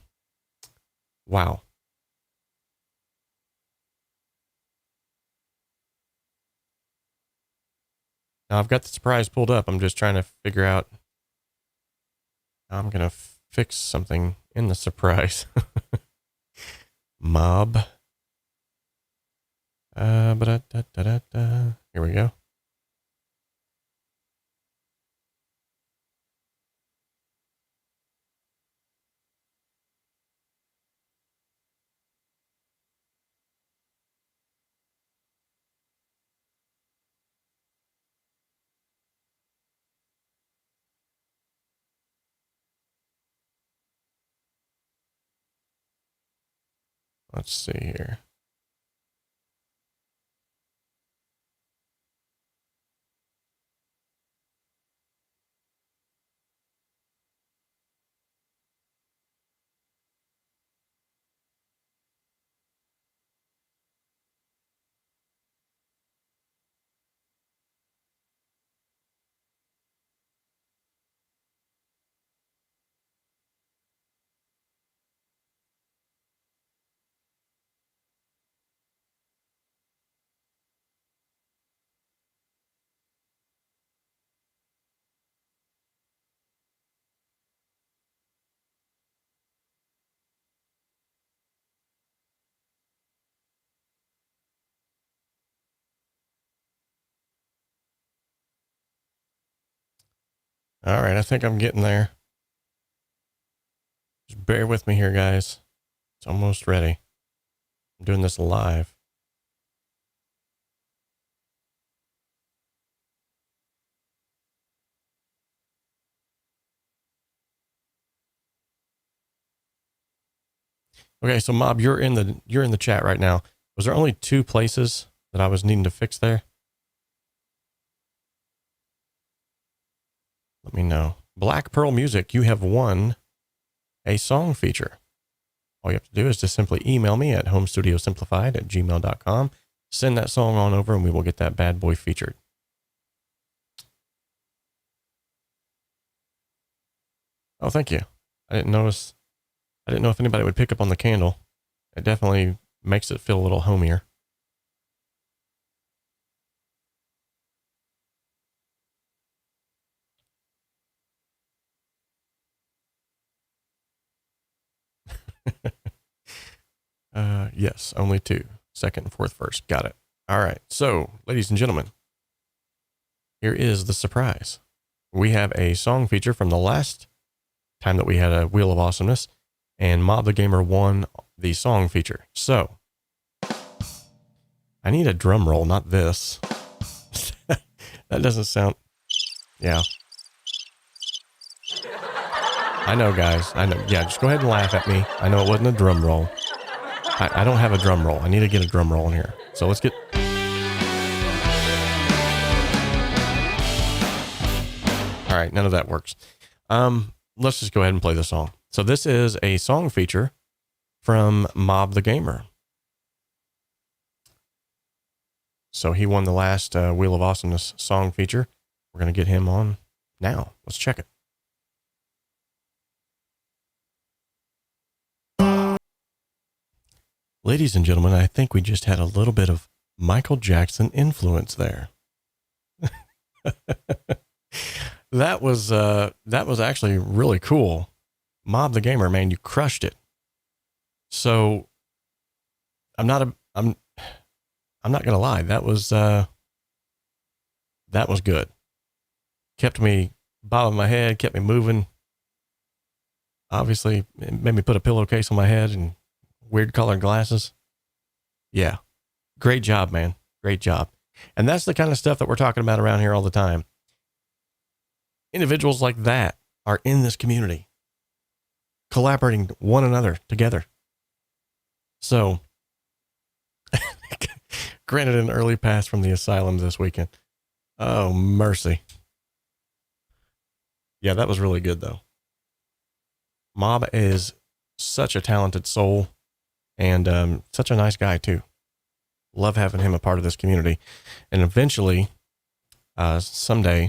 Wow. Now I've got the surprise pulled up. I'm just trying to figure out how I'm going to fix something in the surprise. Mob. Here we go. Let's see here. All right, I think I'm getting there. Just bear with me here, guys. It's almost ready. I'm doing this live. Okay, so Mob, you're in the chat right now. Was there only 2 places that I was needing to fix there? Let me know. Black Pearl Music, you have won a song feature. All you have to do is just simply email me at 𝗏studiossimplified@gmail.com. Send that song on over and we will get that bad boy featured. Oh, thank you. I didn't know if anybody would pick up on the candle. It definitely makes it feel a little homier. Yes, only 2. Second and fourth verse. Got it. All right. So, ladies and gentlemen, here is the surprise. We have a song feature from the last time that we had a Wheel of Awesomeness, and 𝗵𝗿 won the song feature. So, I need a drum roll, not this. That doesn't sound... Yeah. I know, guys. I know. Yeah, just go ahead and laugh at me. I know it wasn't a drum roll. I don't have a drum roll. I need to get a drum roll in here. So let's get... All right, none of that works. Let's just go ahead and play the song. So this is a song feature from 𝗵𝗵. So he won the last Wheel of Awesomeness song feature. We're going to get him on now. Let's check it. Ladies and gentlemen, I think we just had a little bit of Michael Jackson influence there. That was actually really cool. 𝗵𝗵, man, you crushed it. So I'm not gonna lie, that was good. Kept me bobbing my head, kept me moving. Obviously, it made me put a pillowcase on my head and weird colored glasses. Yeah. Great job, man. Great job. And that's the kind of stuff that we're talking about around here all the time. Individuals like that are in this community, collaborating one another together. So, granted an early pass from the asylum this weekend. Oh, mercy. Yeah, that was really good, though. 𝗵 is such a talented soul and such a nice guy, too. Love having him a part of this community. And eventually, someday,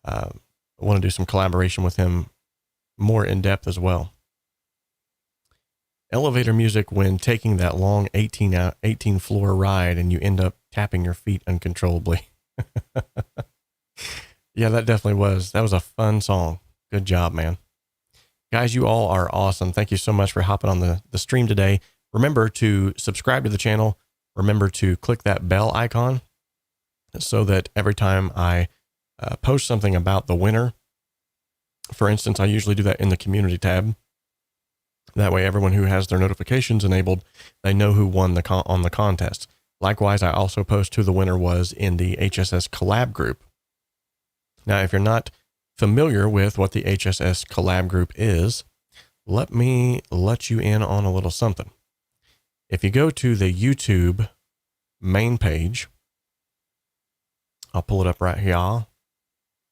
I want to do some collaboration with him more in depth as well. Elevator music when taking that long 18 floor ride and you end up tapping your feet uncontrollably. Yeah, that definitely was. That was a fun song. Good job, man. Guys, you all are awesome. Thank you so much for hopping on the stream today. Remember to subscribe to the channel. Remember to click that bell icon so that every time I post something about the winner, for instance, I usually do that in the community tab. That way, everyone who has their notifications enabled, they know who won on the contest. Likewise, I also post who the winner was in the HSS collab group. Now, if you're not familiar with what the HSS collab group is, let me let you in on a little something. If you go to the YouTube main page, I'll pull it up right here.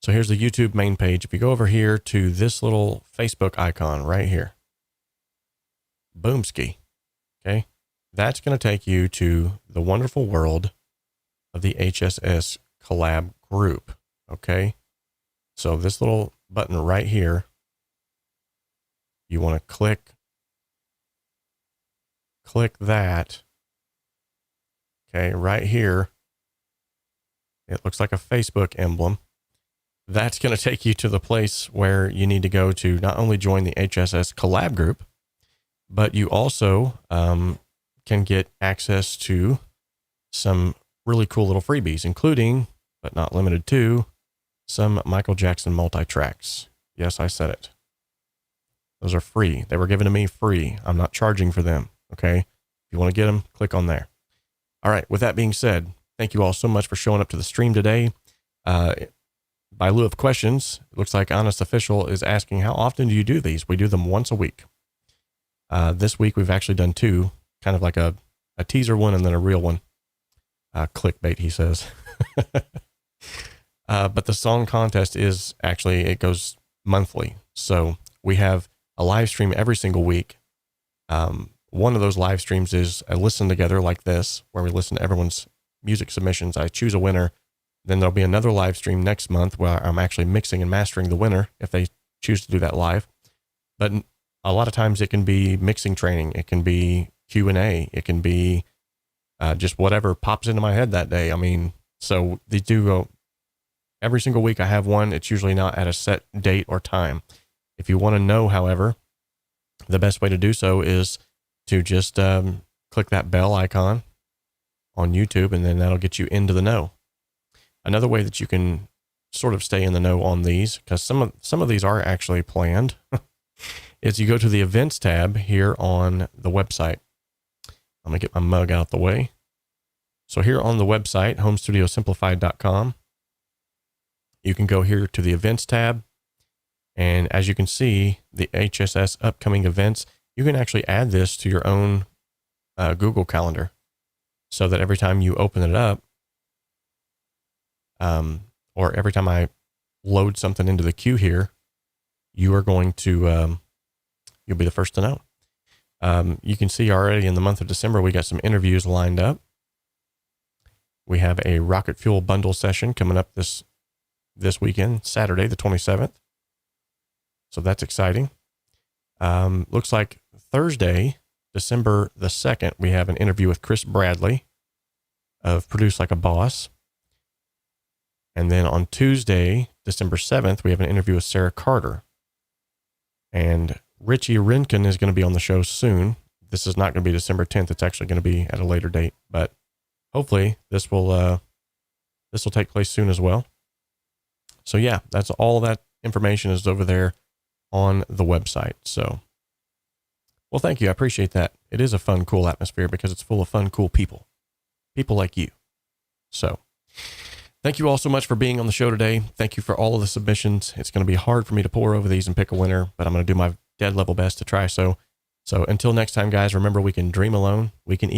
So here's the YouTube main page. If you go over here to this little Facebook icon right here, 𝗏𝗏𝗅, okay, that's going to take you to the wonderful world of the HSS collab group. Okay, so this little button right here, you want to click that. Okay, right here, it looks like a Facebook emblem. That's going to take you to the place where you need to go to not only join the HSS collab group, but you also can get access to some really cool little freebies, including, but not limited to, some Michael Jackson multi-tracks. Yes, I said it. Those are free. They were given to me free. I'm not charging for them. Okay. If you want to get them, click on there. All right. With that being said, thank you all so much for showing up to the stream today. By lieu of questions, it looks like Honest Official is asking, how often do you do these? We do them once a week. This week, we've actually done two, kind of like a teaser one and then a real one. Clickbait, he says. But the song contest is actually, it goes monthly. So we have a live stream every single week. One of those live streams is a listen together like this, where we listen to everyone's music submissions. I choose a winner. Then there'll be another live stream next month where I'm actually mixing and mastering the winner if they choose to do that live. But a lot of times it can be mixing training. It can be Q&A. It can be just whatever pops into my head that day. I mean, so they do go every single week. I have one. It's usually not at a set date or time. If you want to know, however, the best way to do so is to just click that bell icon on YouTube, and then that'll get you into the know. Another way that you can sort of stay in the know on these, because some of these are actually planned, is you go to the events tab here on the website. I'm going to get my mug out the way. So here on the website, homestudiosimplified.com, you can go here to the events tab. And as you can see, the HSS upcoming events, you can actually add this to your own Google Calendar so that every time you open it up, or every time I load something into the queue here, you are going to, you'll be the first to know. You can see already in the month of December, we got some interviews lined up. We have a rocket fuel bundle session coming up this weekend, Saturday, the 27th. So that's exciting. Looks like Thursday, December the 2nd, we have an interview with Chris Bradley of Produce Like a Boss. And then on Tuesday, December 7th, we have an interview with Sarah Carter. And 𝗏𝐺𝗔 Rinkin is going to be on the show soon. This is not going to be December 10th. It's actually going to be at a later date, but hopefully this will take place soon as well. So yeah, that's all that information is over there on the website. So, well, thank you. I appreciate that. It is a fun, cool atmosphere because it's full of fun, cool people like you. So thank you all so much for being on the show today. Thank you for all of the submissions. It's going to be hard for me to pour over these and pick a winner, but I'm going to do my dead level best to try. So until next time, guys, remember, we can dream alone. We can